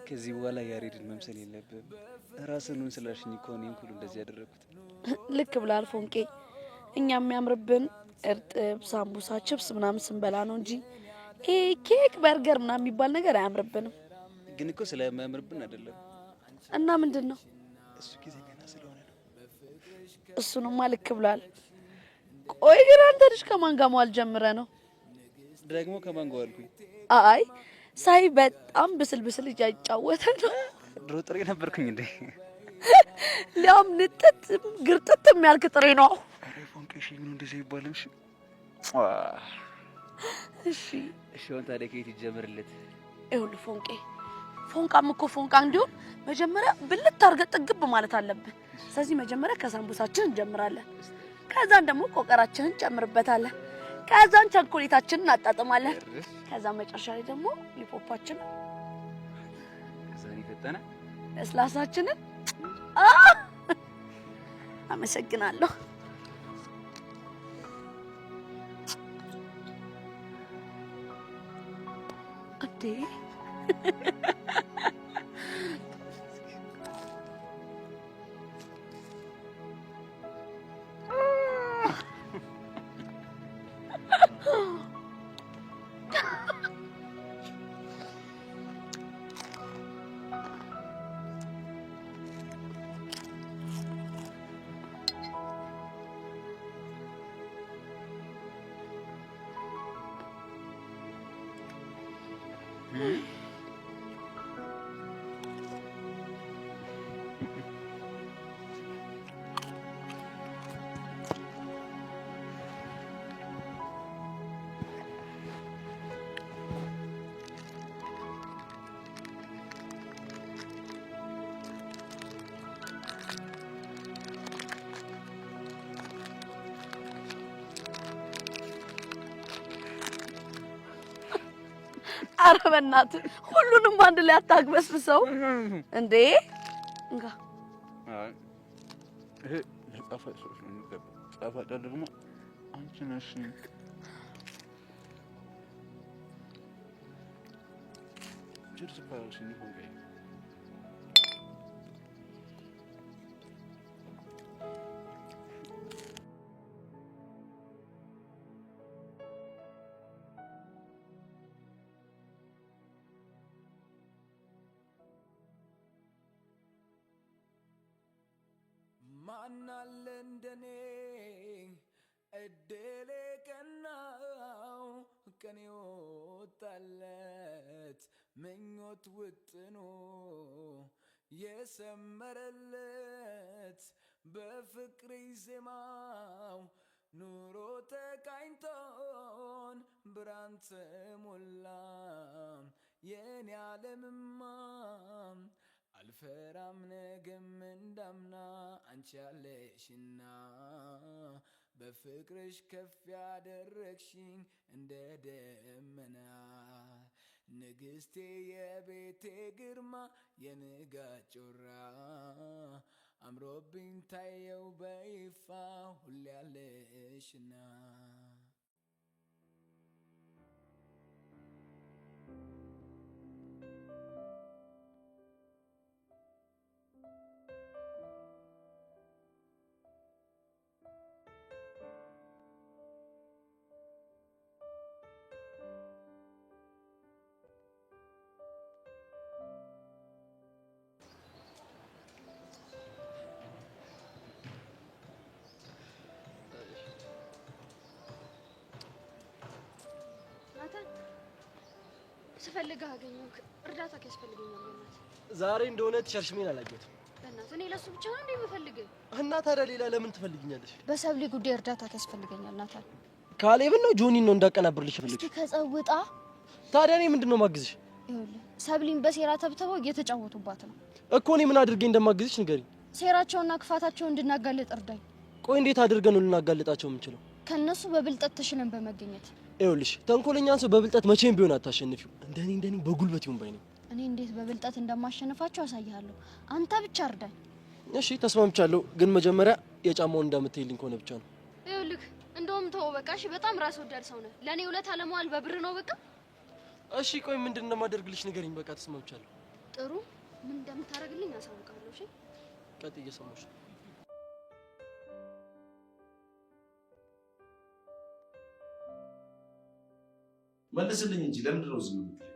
Speaker 1: ከዚህ በኋላ ያሬድን መምሰል የለብህም። ራስህን ስላልሽኝ እኮ እኔም ሁሉ እንደዚህ ያደረኩት።
Speaker 9: ልክ ብላል ፎንቄ። እኛ የሚያምርብን እርጥብ፣ ሳምቡሳ፣ ችፕስ ምናምን ስንበላ ነው እንጂ ይሄ ኬክ፣ በርገር ምናምን የሚባል ነገር አያምርብንም።
Speaker 1: ግን እኮ ስለማያምርብን አይደለም።
Speaker 9: እና ምንድነው?
Speaker 1: እሱ ጊዜ ገና ስለሆነ ነው።
Speaker 9: እሱንማ ልክ ብላል። ቆይ ግን አንተ ልጅ ከማን ጋር መዋል ጀምረህ ነው?
Speaker 1: ደግሞ ከማን ጋር ዋልኩኝ?
Speaker 9: አይ ሳይ በጣም ብስል እያጫወተ ነው።
Speaker 1: ድሮ ጥሬ ነበርኩኝ እንዴ?
Speaker 9: ሊያውም ንጥት ግርጥት የሚያልክ ጥሬ ነው።
Speaker 1: አረ ፎንቄ እሺ፣ ምን እንደዚህ ይባላል? እሺ አሁን ታዲያ ከየት ይጀምርለት?
Speaker 9: ይኸውልህ ፎንቄ፣ ፎንቃም እኮ ፎንቃ እንዲሆን መጀመሪያ ብልት አድርገህ ጥግብ ማለት አለብን። ስለዚህ መጀመሪያ ከሳምቡሳችን እንጀምራለን። ከዛን ደግሞ ቆቀራችንን እንጨምርበታለን። ከዛን ቸኮሌታችንን እናጣጥማለን። ከዛ መጨረሻ ላይ ደግሞ ሊፖፓችን፣
Speaker 1: ከዛን ይፈጠና
Speaker 9: ለስላሳችንን። አመሰግናለሁ። እንዴ ኧረ በእናትህ ሁሉንም አንድ ላይ አታግበስብሰው እንዴ! እንጋ
Speaker 1: አይ ይሄ ለጣፋጭ ሰዎች ነው የሚገባው። ጣፋጭ ደግሞ አንቺ ነሽ። ችርስ ባልሽ ነው ፎንቄ።
Speaker 4: ማናለ እንደኔ እድሌ ቀናው ቀኔ ወጣለት ምኞት ውጥኖ የሰመረለት በፍቅር ዜማው ኑሮ ተቃኝቶን ብርሃን ተሞላ የኔ ዓለምማ አልፈራም ነገም እንዳምና አንቺ ያለሽና በፍቅርሽ ከፍ ያደረግሽኝ እንደ ደመና ንግስቴ የቤቴ ግርማ የንጋት ጮራ አምሮብኝ ታየው በይፋ ሁሌ ያለሽና
Speaker 11: ናታን ስፈልግህ አገኘሁህ። እርዳታ ያስፈልገኛል በእናትህ።
Speaker 2: ዛሬ እንደሆነ ትሸርሽሜን አላየሁትም።
Speaker 11: በእናትህ እኔ ለሱ ብቻ ነው እንዴ የምፈልግህ?
Speaker 2: እና ታዲያ ሌላ ለምን ትፈልጊኛለሽ?
Speaker 11: በሰብሊ ጉዳይ እርዳታ ያስፈልገኛል ናታን።
Speaker 2: ካሌብን ነው ጆኒን ነው እንዳቀናብርልሽ ፈልግ?
Speaker 11: እስቲ ከጸውጣ
Speaker 2: ታዲያ እኔ ምንድነው ማግዝሽ?
Speaker 11: ይኸውልህ ሰብሊን በሴራ ተብተበው እየተጫወቱባት ነው
Speaker 2: እኮ። እኔ ምን አድርጌ እንደማግዝሽ ንገሪኝ።
Speaker 11: ሴራቸውና ክፋታቸውን እንድናጋልጥ እርዳኝ።
Speaker 2: ቆይ እንዴት አድርገን ነው ልናጋልጣቸው የምንችለው?
Speaker 11: ከነሱ በብልጠት ተሽለን በመገኘት።
Speaker 2: ይኸውልሽ ተንኮለኛን ሰው በብልጠት መቼም ቢሆን አታሸንፊው። እንደኔ በጉልበት ይሁን ባይ ነኝ።
Speaker 11: እኔ እንዴት በብልጠት እንደማሸንፋቸው አሳይሃለሁ። አንተ ብቻ እርዳኝ።
Speaker 2: እሺ ተስማምቻለሁ፣ ግን መጀመሪያ የጫማውን እንዳምትይልኝ ከሆነ ብቻ ነው።
Speaker 11: ይኸውልህ እንደውም ተው በቃ እሺ። በጣም ራስ ወዳድ ሰው ነህ። ለኔ ውለታ ለመዋል በብር ነው በቃ።
Speaker 2: እሺ ቆይ ምንድን ነው የማደርግልሽ ንገሪኝ። በቃ ተስማምቻለሁ።
Speaker 11: ጥሩ ምን እንደምታደርግልኝ አሳውቃለሁ። እሺ
Speaker 2: ቀጥ እየሰማሁሽ ነው።
Speaker 7: መልስልኝ እንጂ ለምንድን ነው ዝም የምትለኝ?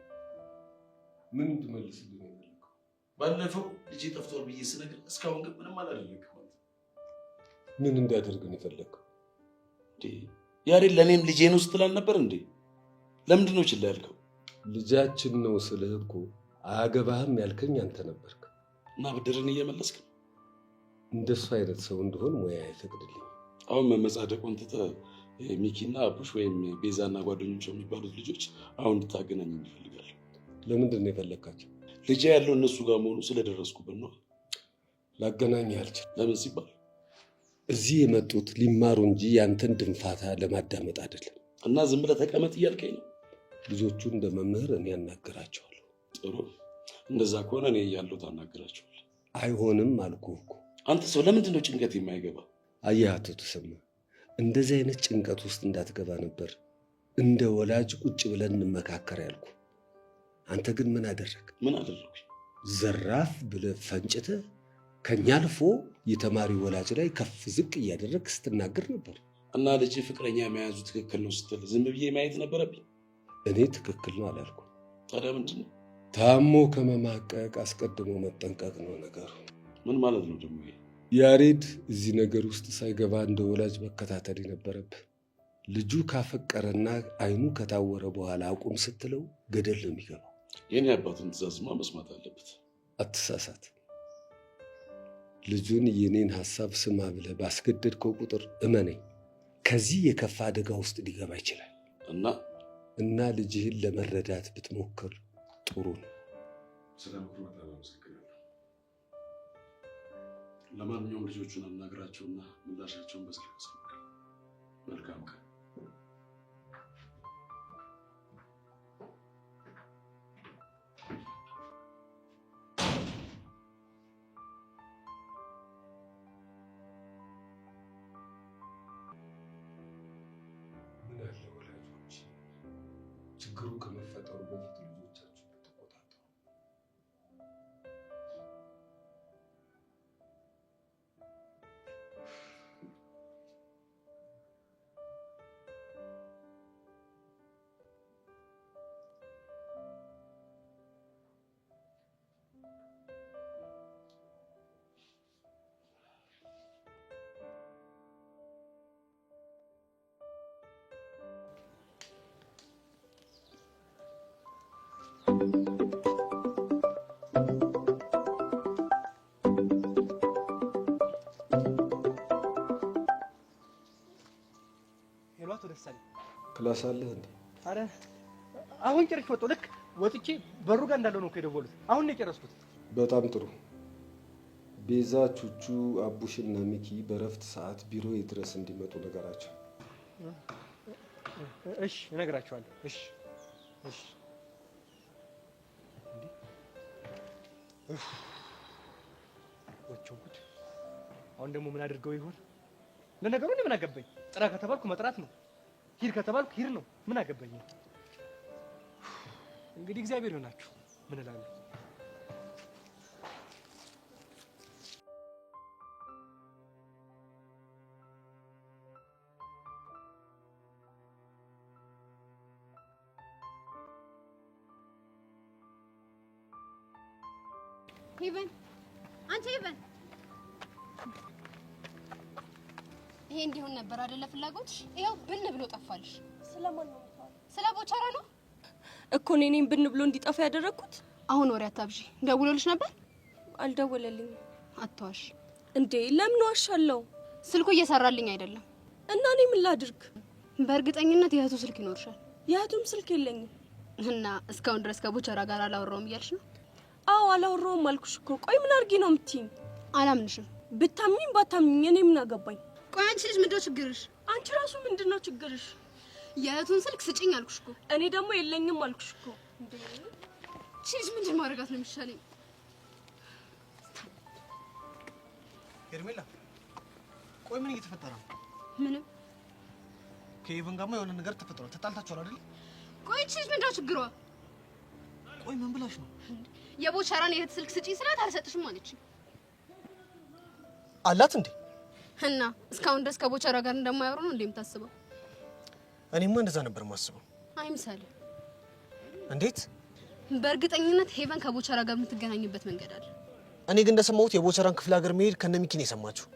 Speaker 12: ምን እንድመልስልኝ ነው የፈለከው?
Speaker 7: ባለፈው ልጄ ጠፍቷል ብዬ ስነግር እስካሁን ግን ምንም አላደረግም።
Speaker 12: ምን እንዳደርግ ነው የፈለከው?
Speaker 7: ያሬድ ለእኔም ልጄ ነው ስትል አልነበር እንዴ? ለምንድን ነው ችላ ያልከው?
Speaker 12: ልጃችን ነው ስልህ እኮ አያገባህም ያልከኝ አንተ ነበርክ።
Speaker 7: እና ብድርን እየመለስክ ነው?
Speaker 12: እንደሱ አይነት ሰው እንደሆን ሙያ አይፈቅድልኝ።
Speaker 7: አሁን መመጻደቁን ትተህ ሚኪና አቡሽ ወይም ቤዛና ጓደኞቹ የሚባሉት ልጆች አሁን እንድታገናኝ ይፈልጋል።
Speaker 12: ለምንድን ነው የፈለካቸው?
Speaker 7: ልጄ ያለው እነሱ ጋር መሆኑ ስለደረስኩበት ነው።
Speaker 12: ላገናኝ አልችልም።
Speaker 7: ለምን ሲባል
Speaker 12: እዚህ የመጡት ሊማሩ እንጂ ያንተን ድንፋታ ለማዳመጥ አይደለም።
Speaker 7: እና ዝም ብለህ ተቀመጥ እያልከኝ ነው?
Speaker 12: ልጆቹ እንደ መምህር እኔ ያናገራቸዋለሁ።
Speaker 7: ጥሩ፣ እንደዛ ከሆነ እኔ እያለሁ ታናገራቸዋለህ።
Speaker 12: አይሆንም አልኩህ እኮ።
Speaker 7: አንተ ሰው ለምንድን ነው ጭንቀት የማይገባ?
Speaker 12: አየህ አቶ ተሰማ፣ እንደዚህ አይነት ጭንቀት ውስጥ እንዳትገባ ነበር እንደ ወላጅ ቁጭ ብለን እንመካከር ያልኩ። አንተ ግን ምን አደረግ?
Speaker 7: ምን አደረኩ?
Speaker 12: ዘራፍ ብለህ ፈንጭተህ ከኛ አልፎ የተማሪ ወላጅ ላይ ከፍ ዝቅ እያደረግ ስትናገር ነበር።
Speaker 7: እና ልጅ ፍቅረኛ መያዙ ትክክል ነው ስትል ዝም ብዬ ማየት ነበረብኝ?
Speaker 12: እኔ ትክክል ነው አላልኩም።
Speaker 7: ታዲያ ምንድን ነው?
Speaker 12: ታሞ ከመማቀቅ አስቀድሞ መጠንቀቅ ነው ነገሩ።
Speaker 7: ምን ማለት ነው ደግሞ?
Speaker 12: ያሬድ እዚህ ነገር ውስጥ ሳይገባ እንደ ወላጅ መከታተል የነበረብህ። ልጁ ካፈቀረና አይኑ ከታወረ በኋላ አቁም ስትለው ገደል ነው የሚገባው።
Speaker 7: የኔ አባትን ትእዛዝማ መስማት አለበት።
Speaker 12: አትሳሳት። ልጁን የኔን ሐሳብ ስማ ብለህ ባስገደድከው ቁጥር እመነኝ ከዚህ የከፋ አደጋ ውስጥ ሊገባ ይችላል። እና ልጅህን ለመረዳት ብትሞክር ጥሩ ነው።
Speaker 7: ስለምክሩ በጣም አመሰግናለሁ። ለማንኛውም ልጆቹን አናግራቸውና ምላሻቸውን በስልክ አሳውቃለሁ። መልካም ቀን።
Speaker 12: ምን አለ ወላጆች ችግሩ ከመፈጠሩ በፊት ልጆቻችሁ ብትቆጣጠሩ።
Speaker 2: ሄሏት ወደሳለ
Speaker 12: ክላስ አለህ እንዴ?
Speaker 2: አረ አሁን ጨርሼ ወጣሁ። ልክ ወጥቼ በሩ ጋር እንዳለው ነው የደወሉት። አሁን ነው የጨረስኩት።
Speaker 12: በጣም ጥሩ። ቤዛ፣ ቹቹ፣ አቡሽና ሚኪ በረፍት ሰዓት ቢሮ ድረስ እንዲመጡ ነገራቸው።
Speaker 2: እሺ እነግራቸዋለሁ። እሺ ወቸውኩት። አሁን ደግሞ ምን አድርገው ይሆን? ለነገሩ እኔ ምን አገባኝ? ጥራ ከተባልኩ መጥራት ነው፣ ሂድ ከተባልኩ ሂድ ነው። ምን አገባኝ? እንግዲህ እግዚአብሔር ይሆናችሁ። ምን እላለሁ?
Speaker 11: ሄቨን፣ አንቺ ሄቨን፣ ይሄ እንዲሆን ነበር አይደለ ፍላጎትሽ? ይኸው ብን ብሎ ጠፋልሽ።
Speaker 9: ስለማን ነው የምታወራው?
Speaker 11: ስለ ቦቻራ ነው።
Speaker 13: እኮ እኔን ብን ብሎ እንዲጠፋ ያደረኩት።
Speaker 14: አሁን ወሬ አታብዢ። ደውሎልሽ ነበር?
Speaker 13: አልደወለልኝም።
Speaker 14: አትዋሽ
Speaker 13: እንዴ! ለምን ዋሻለሁ?
Speaker 14: ስልኩ እየሰራልኝ አይደለም።
Speaker 13: እና እኔ ምን ላድርግ?
Speaker 14: በእርግጠኝነት የእህቱ ስልክ ይኖርሻል።
Speaker 13: የእህቱም ስልክ የለኝም።
Speaker 14: እና እስካሁን ድረስ ከቦቸራ ጋር አላወራውም እያልሽ ነው?
Speaker 13: አዎ አላወራውም አልኩሽ እኮ። ቆይ ምን አድርጌ ነው የምትይኝ?
Speaker 14: አላምንሽም።
Speaker 13: ብታምኚኝ ባታምኚኝ እኔ ምን አገባኝ?
Speaker 14: ቆይ አንቺ ልጅ ምንድነው ችግርሽ?
Speaker 13: አንቺ ራሱ ምንድነው ችግርሽ?
Speaker 14: የእህቱን ስልክ ስጭኝ አልኩሽ እኮ።
Speaker 13: እኔ ደግሞ የለኝም አልኩሽ እኮ።
Speaker 14: እንዴ እቺ ልጅ ምንድን ማድረጋት ነው የሚሻለኝ?
Speaker 2: ሄርሜላ ቆይ ምን እየተፈጠረ ነው?
Speaker 14: ምንም።
Speaker 2: ከኢቨን ጋርማ የሆነ ነገር ተፈጥሯል። ተጣልታችኋል አይደል?
Speaker 14: ቆይ እቺ ልጅ ምንድነው ችግሯ?
Speaker 2: ቆይ ምን ብላሽ ነው?
Speaker 14: የቦቸራን የእህት ስልክ ስጭኝ ስላት አልሰጥሽም አለች።
Speaker 2: አላት እንዴ?
Speaker 14: እና እስካሁን ድረስ ከቦቸራ ጋር እንደማያወሩ ነው እንደምታስበው?
Speaker 2: እኔማ እንደዛ ነበር ማስበው።
Speaker 14: አይምሳል።
Speaker 2: እንዴት?
Speaker 14: በእርግጠኝነት ሄቨን ከቦቸራ ጋር የምትገናኝበት መንገድ አለ።
Speaker 2: እኔ ግን እንደሰማሁት የቦቸራን ክፍለ ሀገር መሄድ ከነሚኪ ነው የሰማችሁ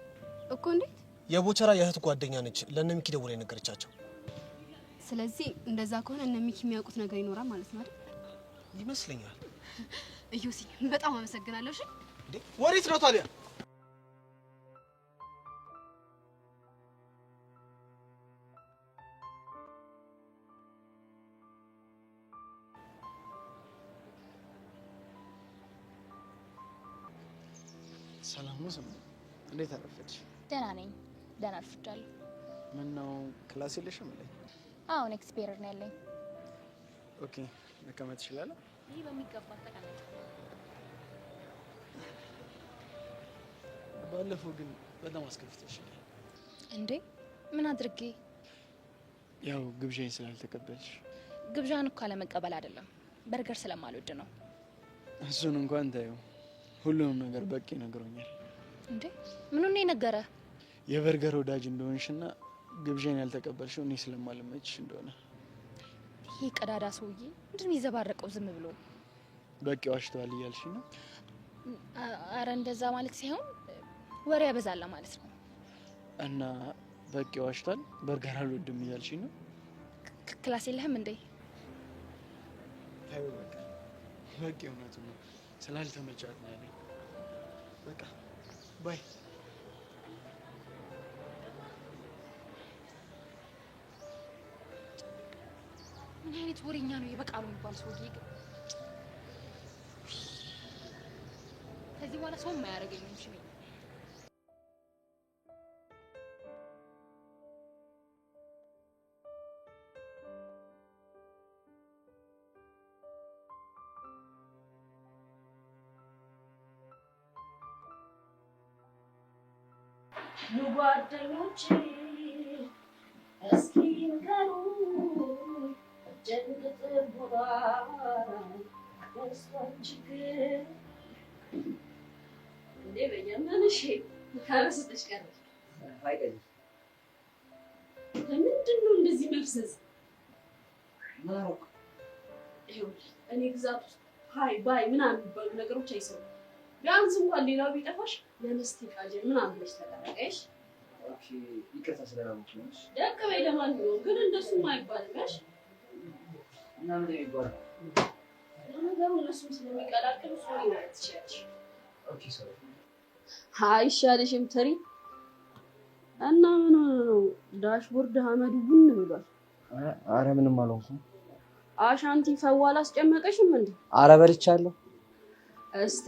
Speaker 14: እኮ። እንዴት?
Speaker 2: የቦቸራ የእህት ጓደኛ ነች ለነሚኪ ደውላ የነገረቻቸው።
Speaker 14: ስለዚህ እንደዛ ከሆነ እነሚኪ የሚያውቁት ነገር ይኖራል ማለት ነው አይደል?
Speaker 2: ይመስለኛል።
Speaker 14: እዩሲ በጣም አመሰግናለሁ። እሺ
Speaker 2: እንዴ ወዴት ነው ታዲያ? ሰላም ነው ሰላም። እንዴት አረፈድሽ?
Speaker 15: ደህና ነኝ። ደህና አርፍጃለሁ።
Speaker 2: ምን ነው ክላስ የለሽም እንዴ?
Speaker 15: አዎ ኔክስት ፔሪየድ ነው ያለኝ።
Speaker 2: ኦኬ መቀመጥ እችላለሁ?
Speaker 15: ይህ በሚገባ ተቀመጥ።
Speaker 2: ባለፈው ግን በጣም አስከፍተሽኛል።
Speaker 15: እንዴ ምን አድርጌ?
Speaker 2: ያው ግብዣኝ ስላልተቀበልሽ።
Speaker 15: ግብዣን እኮ አለመቀበል አይደለም፣ በርገር ስለማልወድ ነው።
Speaker 2: እሱን እንኳን ታየው፣ ሁሉንም ነገር በቂ ነግሮኛል።
Speaker 15: እንዴ ምኑን ነው የነገረ?
Speaker 2: የበርገር ወዳጅ እንደሆንሽና ግብዣን ያልተቀበልሽው እኔ ስለማልመችሽ እንደሆነ።
Speaker 15: ይሄ ቀዳዳ ሰውዬ ምንድን ነው ይዘባረቀው ዝም ብሎ?
Speaker 2: በቂ ዋሽተዋል እያልሽ ነው?
Speaker 15: አረ እንደዛ ማለት ሳይሆን ወሬ ያበዛላ ማለት ነው።
Speaker 2: እና በቂ ዋሽቷል በርገር አልወድም እያልሽ ነው?
Speaker 15: ክላስ የለህም እንዴ?
Speaker 2: ታዩ በቃ በቂ እውነቱ ነው። ስላልተመቻት ነው ያለኝ። በቃ ባይ።
Speaker 15: ምን አይነት ወሬኛ ነው የበቃሉ የሚባል ሰውዬ ግን። ከዚህ በኋላ ሰው የማያደርገኝ እንጂ ነው።
Speaker 9: ጓደኞቼ እስኪ ንገሩ ጀንግጥ ቡራ ወስቷን ችግር እንዴ በየመንሽ ካረስተሽ ቀረ
Speaker 8: አይደል?
Speaker 9: ምንድን ነው እንደዚህ መፍሰስ?
Speaker 8: ማሮክ
Speaker 9: ይኸውልህ እኔ ግዛት ውስጥ ሀይ ባይ ምናምን የሚባሉ ነገሮች አይሰሩም። ቢያንስ እንኳን ሌላው ቢጠፋሽ ለመስቲካ ጀ ምናምን ብለሽ ተቀረቀሽ።
Speaker 8: ኦኬ ይቅርታ ስለላሙሽ።
Speaker 9: ደቅ በይ። ለማንኛውም ግን እንደሱም አይባልም። እሺ
Speaker 8: እና ምን ይባላል?
Speaker 9: ለነገሩ እነሱም ስለሚቀላቅሉ ሶሪ ማለት ትችያለሽ።
Speaker 8: ኦኬ ሶሪ።
Speaker 9: አይሻልሽም ትሪ እና ምን ሆነ ነው ዳሽቦርድ አመዱ ቡን ብሏል።
Speaker 8: አረ ምንም አልሆንኩም።
Speaker 9: አሻንቲ ፈዋ አላስጨመቀሽም እንዴ?
Speaker 8: አረ በልቻለሁ።
Speaker 9: እስቴ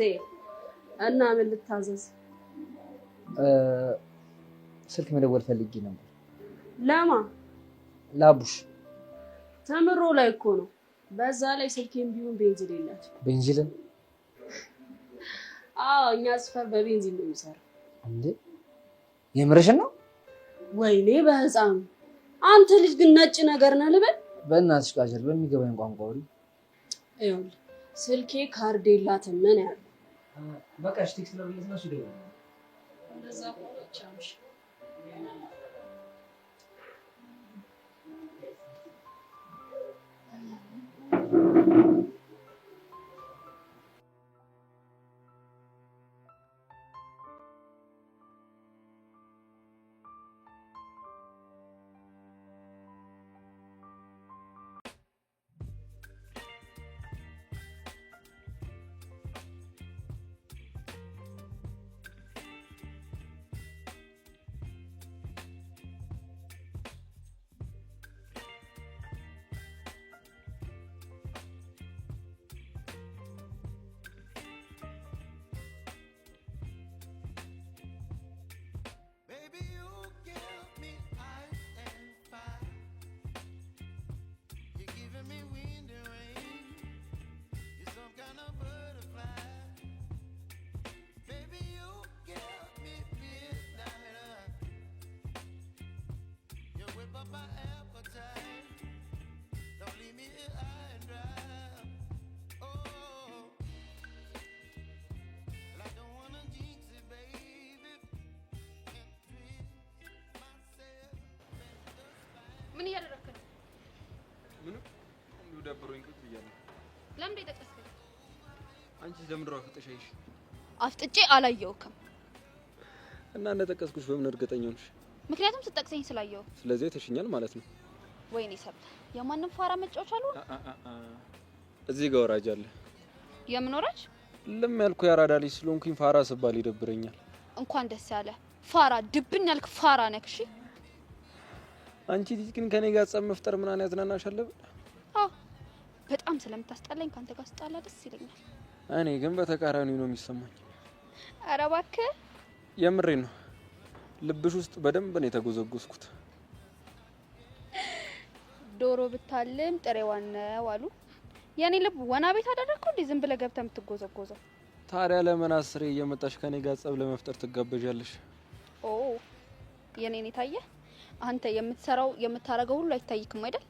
Speaker 9: እና ምን ልታዘዝ?
Speaker 8: ስልክ መደወል ፈልጌ ነበር።
Speaker 9: ለማ?
Speaker 8: ላቡሽ
Speaker 9: ተምሮ ላይ እኮ ነው። በዛ ላይ ስልኬን ቢሆን ቤንዚን የላት።
Speaker 8: ቤንዚን?
Speaker 9: አዎ እኛ ሰፈር በቤንዚን ነው የሚሰራው።
Speaker 8: እንዴ የምርሽን ነው?
Speaker 9: ወይኔ በህፃኑ አንተ ልጅ ግን ነጭ ነገር ነህ ልበል?
Speaker 8: በእናትሽ ቃጀል በሚገባኝ ቋንቋ ወሪ።
Speaker 9: ይኸውልህ ስልኬ ካርድ የላትም። ምን ያህል
Speaker 8: በቃ እሺ ቴክስት ለብለስ ነው ሲደውል
Speaker 9: እንደዛ ቆጫምሽ
Speaker 16: ደብሮኝ ቁጭ ብያለሁ።
Speaker 3: ለምን ደጠቀስከኝ?
Speaker 16: አንቺ ለምን ድሮ አፍጥጨሽ?
Speaker 3: አፍጥጬ አላየውክም።
Speaker 16: እና እንደጠቀስኩሽ በምን እርግጠኛ ነሽ?
Speaker 3: ምክንያቱም ስትጠቅሰኝ ስላየው።
Speaker 16: ስለዚህ ተሽኛል ማለት ነው።
Speaker 3: ወይኔ ሰብለ፣ የማንም ፋራ መጫወቻ አልሆነ።
Speaker 16: እዚህ ጋር ወራጅ አለ።
Speaker 3: የምን ወራጅ?
Speaker 16: ለም ያልኩ ያራዳ ልጅ ስለሆንኩኝ ፋራ ስባል ይደብረኛል።
Speaker 3: እንኳን ደስ ያለ ፋራ፣ ድብን ያልክ ፋራ ነህ። እሺ
Speaker 16: አንቺ ልጅ ግን ከኔ ጋር ጸብ መፍጠር ምናምን ያዝናናሻል?
Speaker 3: አዎ በጣም ስለምታስጠላኝ ካንተ ጋር ስጣላ ደስ ይለኛል።
Speaker 16: እኔ ግን በተቃራኒው ነው የሚሰማኝ።
Speaker 3: ኧረ እባክህ
Speaker 16: የምሬ ነው። ልብሽ ውስጥ በደንብ ነው የተጎዘጎዝኩት።
Speaker 3: ዶሮ ብታልም ጥሬዋን ነው አሉ። የኔ ልብ ወና ቤት አደረግከው እንዴ? ዝም ብለህ ገብተህ የምትጎዘጎዘው?
Speaker 16: ታዲያ ለምን አስሬ እየመጣሽ ከኔ ጋር ጸብ ለመፍጠር ትጋበዣለሽ?
Speaker 3: ኦ የኔን የታየ አንተ የምትሰራው የምታረገው ሁሉ አይታይክም አይደል?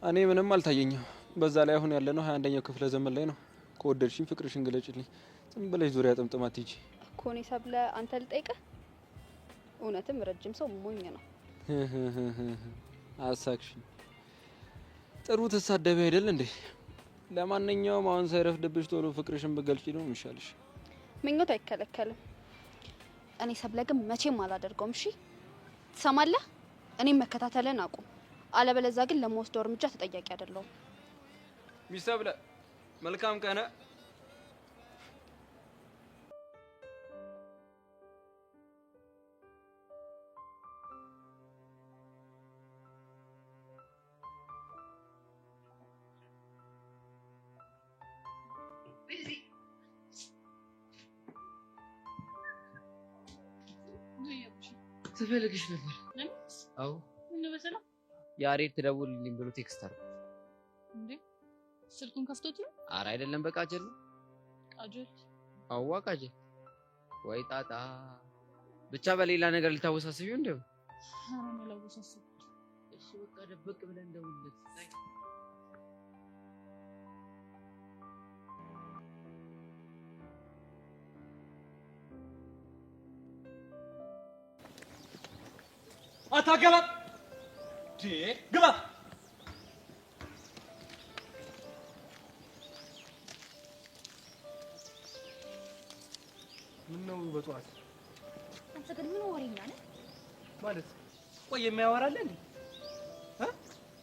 Speaker 16: እኔ ምንም አልታየኝም። በዛ ላይ አሁን ያለነው 21ኛው ክፍለ ዘመን ላይ ነው። ከወደድሽኝ ፍቅርሽን ግለጭልኝ። ዝም ብለሽ ዙሪያ ጥምጥማት ሂጂ።
Speaker 3: ኮኔ ሰብለ አንተ ልጠይቅህ፣ እውነትም ረጅም ሰው ሞኝ ነው።
Speaker 16: አሳክሽኝ። ጥሩ ተሳደቢ አይደል እንዴ? ለማንኛውም አሁን ሳይረፍድብሽ ቶሎ ፍቅርሽን ብገልጪ ነው የሚሻልሽ።
Speaker 3: ምኞት አይከለከልም። እኔ ሰብለ ግን መቼም አላደርገውም። እሺ ትሰማለህ? እኔም መከታተልን አቁም፣ አለበለዚያ ግን ለመወስደው እርምጃ ተጠያቂ አይደለሁም።
Speaker 16: ሚስ ሰብለ መልካም ቀን።
Speaker 8: ትፈልግሽ ነበር? አዎ።
Speaker 10: ምን በሰላም?
Speaker 8: ያሬድ ትደውልልኝ ብሎ ቴክስት አድርጎ።
Speaker 10: እንዴ ስልኩን ከፍቶት ነው?
Speaker 8: ኧረ አይደለም፣ በቃጀል ነው።
Speaker 10: ቃጀል?
Speaker 8: አዋ ቃጀል። ወይ ጣጣ። ብቻ በሌላ ነገር ልታወሳስቢው እንደው?
Speaker 10: ኧረ መላወሳስብ።
Speaker 8: እሺ በቃ ደበቅ ብለን እንደውልለት።
Speaker 2: አታገባ ግባ።
Speaker 17: ምን ነው በጠዋት?
Speaker 15: አንተ ግን ምን ወሬኛ ነህ
Speaker 2: ማለት? ቆይ የሚያወራል እንዴ?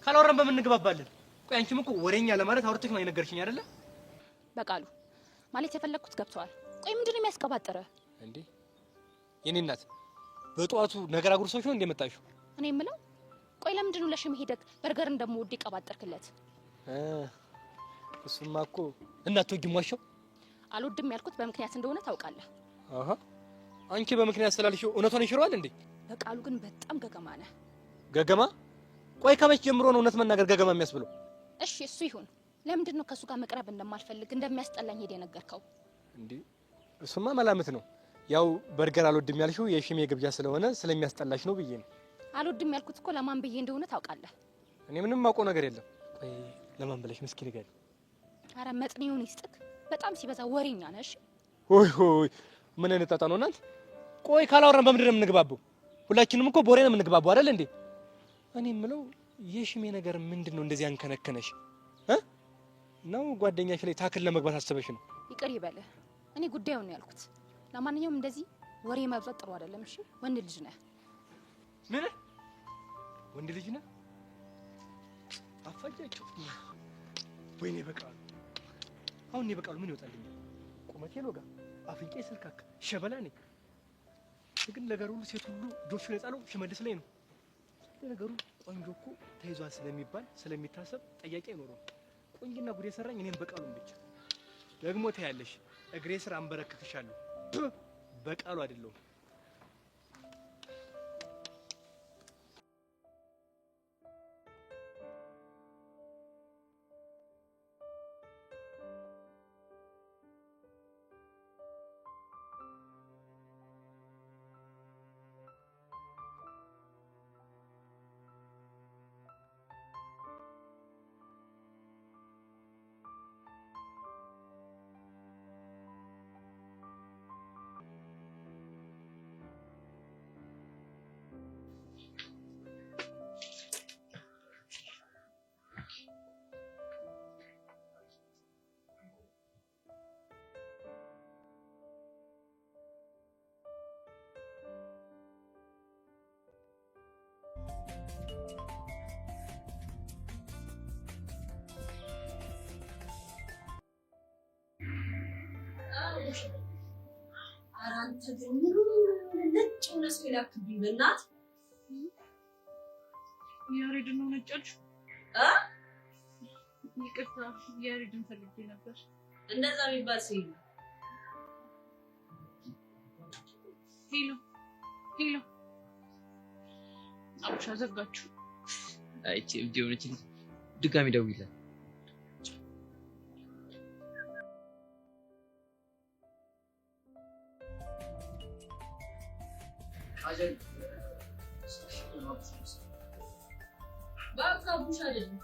Speaker 2: ካላወራን በምን እንግባባለን? ቆይ አንቺም እኮ ወሬኛ ለማለት አውርተሽ ነው የነገርሽኝ አይደለ?
Speaker 15: በቃሉ ማለት የፈለግኩት ገብቷል። ቆይ ምንድነው የሚያስቀባጥረህ
Speaker 17: እንዴ? የኔ እናት በጠዋቱ ነገር አጉርሶሽ ነው እንደመጣሽው?
Speaker 15: እኔ የምለው ቆይ ለምንድን ነው ለሽም ሄደክ በርገር እንደምወድ ይቀባጠርክለት?
Speaker 17: እሱማ እኮ እናት ወግሟቸው
Speaker 15: አልወድም ያልኩት በምክንያት እንደሆነ ታውቃለህ።
Speaker 17: አሃ አንቺ በምክንያት ስላልሽው እውነቱን ይሽሯል እንዴ?
Speaker 15: በቃሉ ግን በጣም ገገማ ነህ።
Speaker 17: ገገማ? ቆይ ከመቼ ጀምሮ ነው እውነት መናገር ገገማ የሚያስብለው?
Speaker 15: እሺ እሱ ይሁን። ለምንድን ነው ከሱ ጋር መቅረብ እንደማልፈልግ እንደሚያስጠላኝ ሄደ የነገርከው?
Speaker 17: እንዴ እሱማ መላምት ነው። ያው በርገር አልወድም ያልሽው የሽሜ ግብዣ ስለሆነ ስለሚያስጠላሽ ነው ብዬ ነው።
Speaker 15: አልወድም ያልኩት እኮ ለማን ብዬ እንደሆነ ታውቃለህ።
Speaker 17: እኔ ምንም ማውቀው ነገር የለም። ቆይ ለማን ብለሽ ምስኪን ጋር?
Speaker 15: አረ መጥኔውን ይስጥክ። በጣም ሲበዛ ወሬኛ ነህ። እሺ
Speaker 17: ሆይ ሆይ ምን አይነት ጣጣ ነው እናንተ? ቆይ ካላወራን በምንድን ነው የምንግባባው? ሁላችንም እኮ በወሬ ነው የምንግባባው አይደል እንዴ? እኔ የምለው የሽሜ ነገር ምንድነው እንደዚህ አንከነከነሽ? ነው ጓደኛሽ ላይ ታክል ለመግባት አስበሽ ነው?
Speaker 15: ይቅር ይበልህ። እኔ ጉዳዩን ነው ያልኩት። ለማንኛውም እንደዚህ ወሬ ማብዛት ጥሩ አይደለም። እሺ ወንድ ልጅ ነህ።
Speaker 17: ምን ወንድ ልጅ ነህ? አፋጃቸው። ወይኔ በቃሉ አሁን በቃሉ ምን ይወጣልኛል? ቁመቴ ሎጋ፣ አፍንጫ ስልካካ፣ ሸበላ ነኝ። ግን ነገር ሁሉ ሴት ሁሉ ጆቹ ላይ ጣለው ሽመልስ ላይ ነው። ነገሩ ቆንጆ እኮ ተይዟል ስለሚባል ስለሚታሰብ ጠያቂ አይኖርም። ቆንጅና ጉድ የሰራኝ እኔን በቃሉን ብቻ። ደግሞ ታያለሽ እግሬ ስር አንበረክክሻለሁ። በቃሉ አይደለም።
Speaker 9: አቡሽ ኧረ አንተ ግን ነጭ ሆነ ሰው ይላክብኝ በእናትህ
Speaker 10: ያሬድ ነው ነጭ አልሽው? ይቅርታ ያሬድን ፈልጌ ነበር።
Speaker 9: እንደዛ የሚባል ሰው የለም።
Speaker 10: ሄሎ ሄሎ አቡሻ ዘጋችሁ።
Speaker 8: አይቼ እብድ የሆነች ድጋሚ ደውይላት።
Speaker 9: አጀል ባካ አቡሽ አይደለም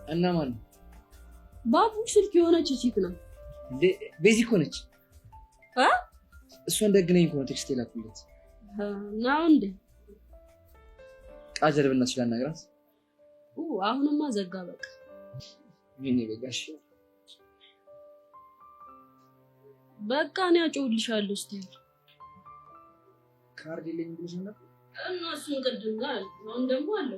Speaker 8: እና ማን ነው?
Speaker 9: ባቡሽ ስልክ የሆነች ቺክ ነው
Speaker 8: እንዴ? ቤዚ እኮ ነች። እሷ እንደግነኝ እኮ ነው ቴክስት የላኩለት።
Speaker 9: ነው እንዴ?
Speaker 8: ቃጀል በእናትሽ ላናግራት።
Speaker 9: አሁንማ ዘጋ በቃ።
Speaker 8: ምን ይበጋሽ?
Speaker 9: በቃ ነው ያጮህልሻለሁ። እስቲ
Speaker 8: ካርድ የለኝም ብለሽ ነበር
Speaker 9: እና እሱን ቅድም ጋር አሁን ደግሞ አለ።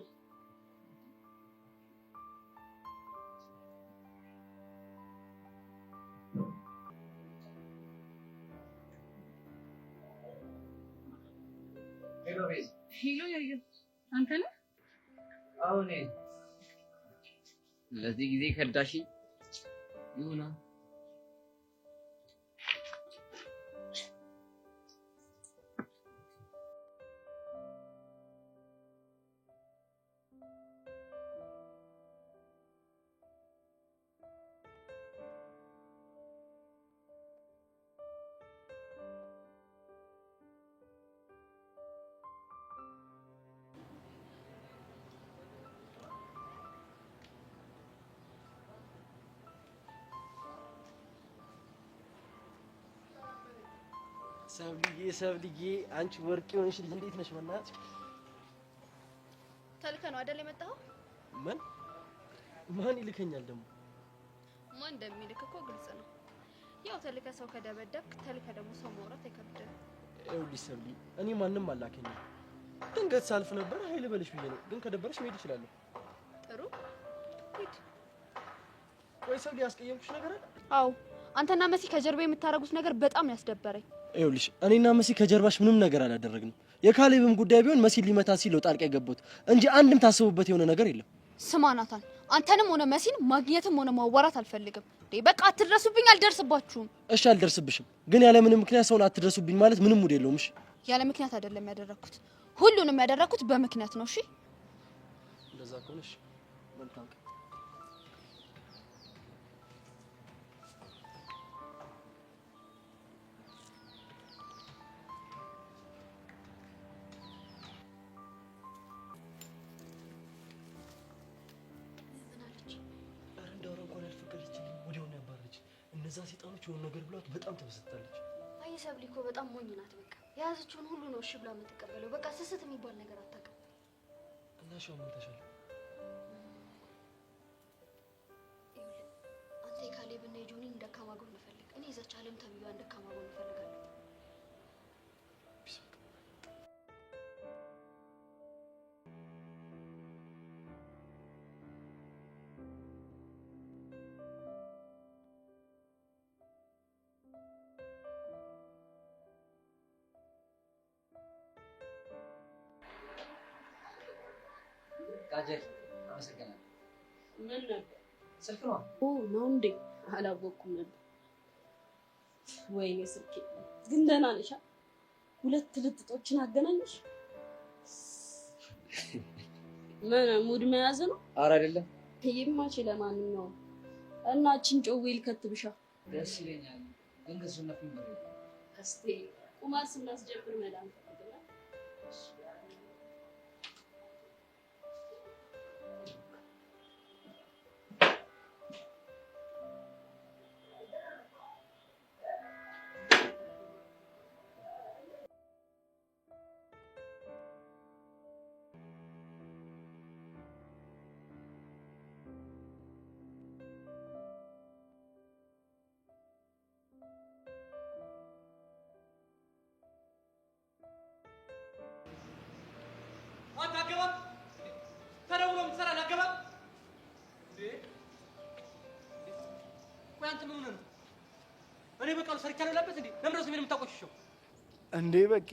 Speaker 10: ሄሎ ያዩ አንተ ነህ?
Speaker 8: አሁን ለዚህ ጊዜ ከዳሽ ይሁና።
Speaker 2: ሰብልዬ አንቺ ወርቅ የሆንሽ ልጅ እንዴት ነሽ? በእናትሽ
Speaker 11: ተልከህ ነው አይደል የመጣኸው?
Speaker 2: ማን ይልከኛል ደግሞ?
Speaker 11: ማን እንደሚልክ እኮ ግልጽ ነው። ያው ተልከህ ሰው ከደበደብክ ተልከህ ደግሞ ሰው ማውራት አይከብድም።
Speaker 2: ይኸውልሽ ሰብልዬ እኔ ማንም አላከኝም። ድንገት ሳልፍ ነበር ኃይል በልሽ ብዬ ነው። ግን ከደበረሽ መሄድ እችላለሁ።
Speaker 11: ጥሩ ሂድ።
Speaker 2: ወይ ሰብልዬ ያስቀየምኩሽ ነገር አለ?
Speaker 11: አዎ አንተና መሲ ከጀርባ የምታረጉት ነገር በጣም ያስደበረኝ።
Speaker 2: ይኸውልሽ እኔና መሲ ከጀርባሽ ምንም ነገር አላደረግንም። የካሌብም ጉዳይ ቢሆን መሲ ሊመታ ሲል ነው ጣልቃ የገባሁት እንጂ አንድም ታስቡበት የሆነ ነገር የለም።
Speaker 11: ስማ ናታን፣ አንተንም ሆነ መሲን ማግኘትም ሆነ ማዋራት አልፈልግም። በቃ አትድረሱብኝ፣ አልደርስባችሁም።
Speaker 2: እሺ አልደርስብሽም፣ ግን ያለ ምንም ምክንያት ሰውን አትድረሱብኝ ማለት ምንም ሙድ የለውም። እሺ
Speaker 11: ያለ ምክንያት አይደለም ያደረኩት፣ ሁሉንም ያደረኩት በምክንያት ነው። እሺ
Speaker 2: እንደዛ ከሆነሽ መልካም። እነዛ ሴጣኖች የሆነ ነገር ብሏት በጣም ተበስታለች።
Speaker 11: አይ ሰብሊ እኮ በጣም ሞኝ ናት። በቃ የያዘችውን ሁሉ ነው እሺ ብላ የምትቀበለው። በቃ ስስት የሚባል ነገር አታውቅም።
Speaker 2: እና ሻው ምን ተሻለ?
Speaker 11: አንተ የካሌብና የጆኒን ደካማ ጎን ፈልግ። እኔ እዛች ዓለም ተብዬዋን ደካማ ጎን እፈልጋለሁ።
Speaker 8: ቃጀል አመሰግናለሁ።
Speaker 9: ምን ነበር?
Speaker 8: ስልክ ነው?
Speaker 9: ነው እንዴ? አላወኩም ነበር። ወይኔ ስልኬ ግን ደህና ነሽ? ሁለት ልጥጦችን አገናኝሽ? ምን ሙድ መያዝ ነው?
Speaker 8: ኧረ አይደለም።
Speaker 9: ይማች ለማንኛውም እናችን ጮዌ ልከትብሻ።
Speaker 8: ደስ ይለኛል። ግን ከሱነት ምን በለው?
Speaker 9: እስቲ ቁማር ስናስጀምር መዳም ተቀበለ።
Speaker 17: እኔ በቃሉ ሰርቻ ነው ያለበት እንዴ? ለምን ነው ስሜን የምታቆሽሸው
Speaker 18: እንዴ? በቂ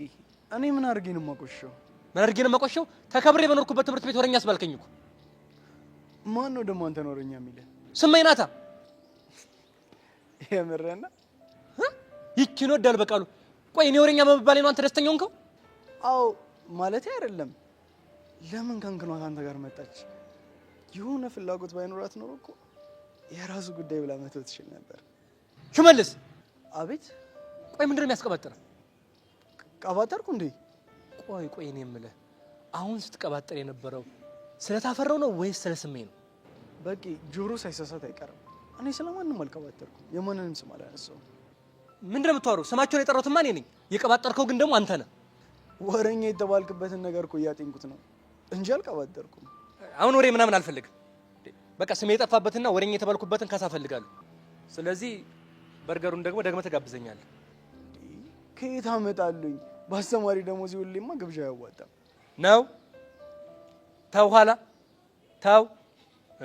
Speaker 18: እኔ ምን አድርጌ ነው የማቆሽሸው?
Speaker 17: ምን አድርጌ ነው የማቆሽሸው? ተከብሬ በኖርኩበት ትምህርት ቤት ወረኛ አስባልከኝ እኮ።
Speaker 18: ማን ነው ደግሞ አንተ ወረኛ የሚልህ?
Speaker 17: ስማኝ ናታ።
Speaker 18: የምርህና?
Speaker 17: ይቺ ነው ዳል በቃሉ። ቆይ እኔ ወረኛ በመባሌ ነው አንተ ደስተኛ ሆንከው?
Speaker 18: አዎ ማለቴ አይደለም። ለምን ከንክኗ አንተ ጋር መጣች? የሆነ ፍላጎት ባይኖራት ኖሮ እኮ የራሱ ጉዳይ ብላ መተው ትችል ነበር።
Speaker 17: ሽመልስ!
Speaker 18: አቤት።
Speaker 17: ቆይ ምንድን ነው የሚያስቀባጥረው?
Speaker 18: ቀባጠርኩ እንዴ?
Speaker 17: ቆይ እኔ የምልህ አሁን ስትቀባጠር የነበረው ስለታፈረው ነው ወይስ ስለስሜ ነው?
Speaker 18: በቂ ጆሮ ሳይሳሳት አይቀርም። እኔ ስለማንም አልቀባጠርኩም። የማንንም ስም አላነሳውም።
Speaker 17: ምንድን ነው የምታወራው? ስማቸውን የጠራሁትማ እኔ ነኝ። የቀባጠርከው ግን ደግሞ አንተ ነህ።
Speaker 18: ወረኛ የተባልክበትን ነገር እኮ እያጤንኩት ነው እንጂ አልቀባጠርኩም።
Speaker 17: አሁን ወሬ ምናምን አልፈልግም። በቃ ስሜ የጠፋበትና ወሬኛ የተባልኩበትን ካሳ እፈልጋለሁ። ስለዚህ በርገሩን ደግሞ ደግመህ ትጋብዘኛለህ።
Speaker 18: ከየት አመጣሉኝ? በአስተማሪ ደሞዝ ይኸውልኝማ ግብዣ አያዋጣም
Speaker 17: ነው። ተው ኋላ ተው።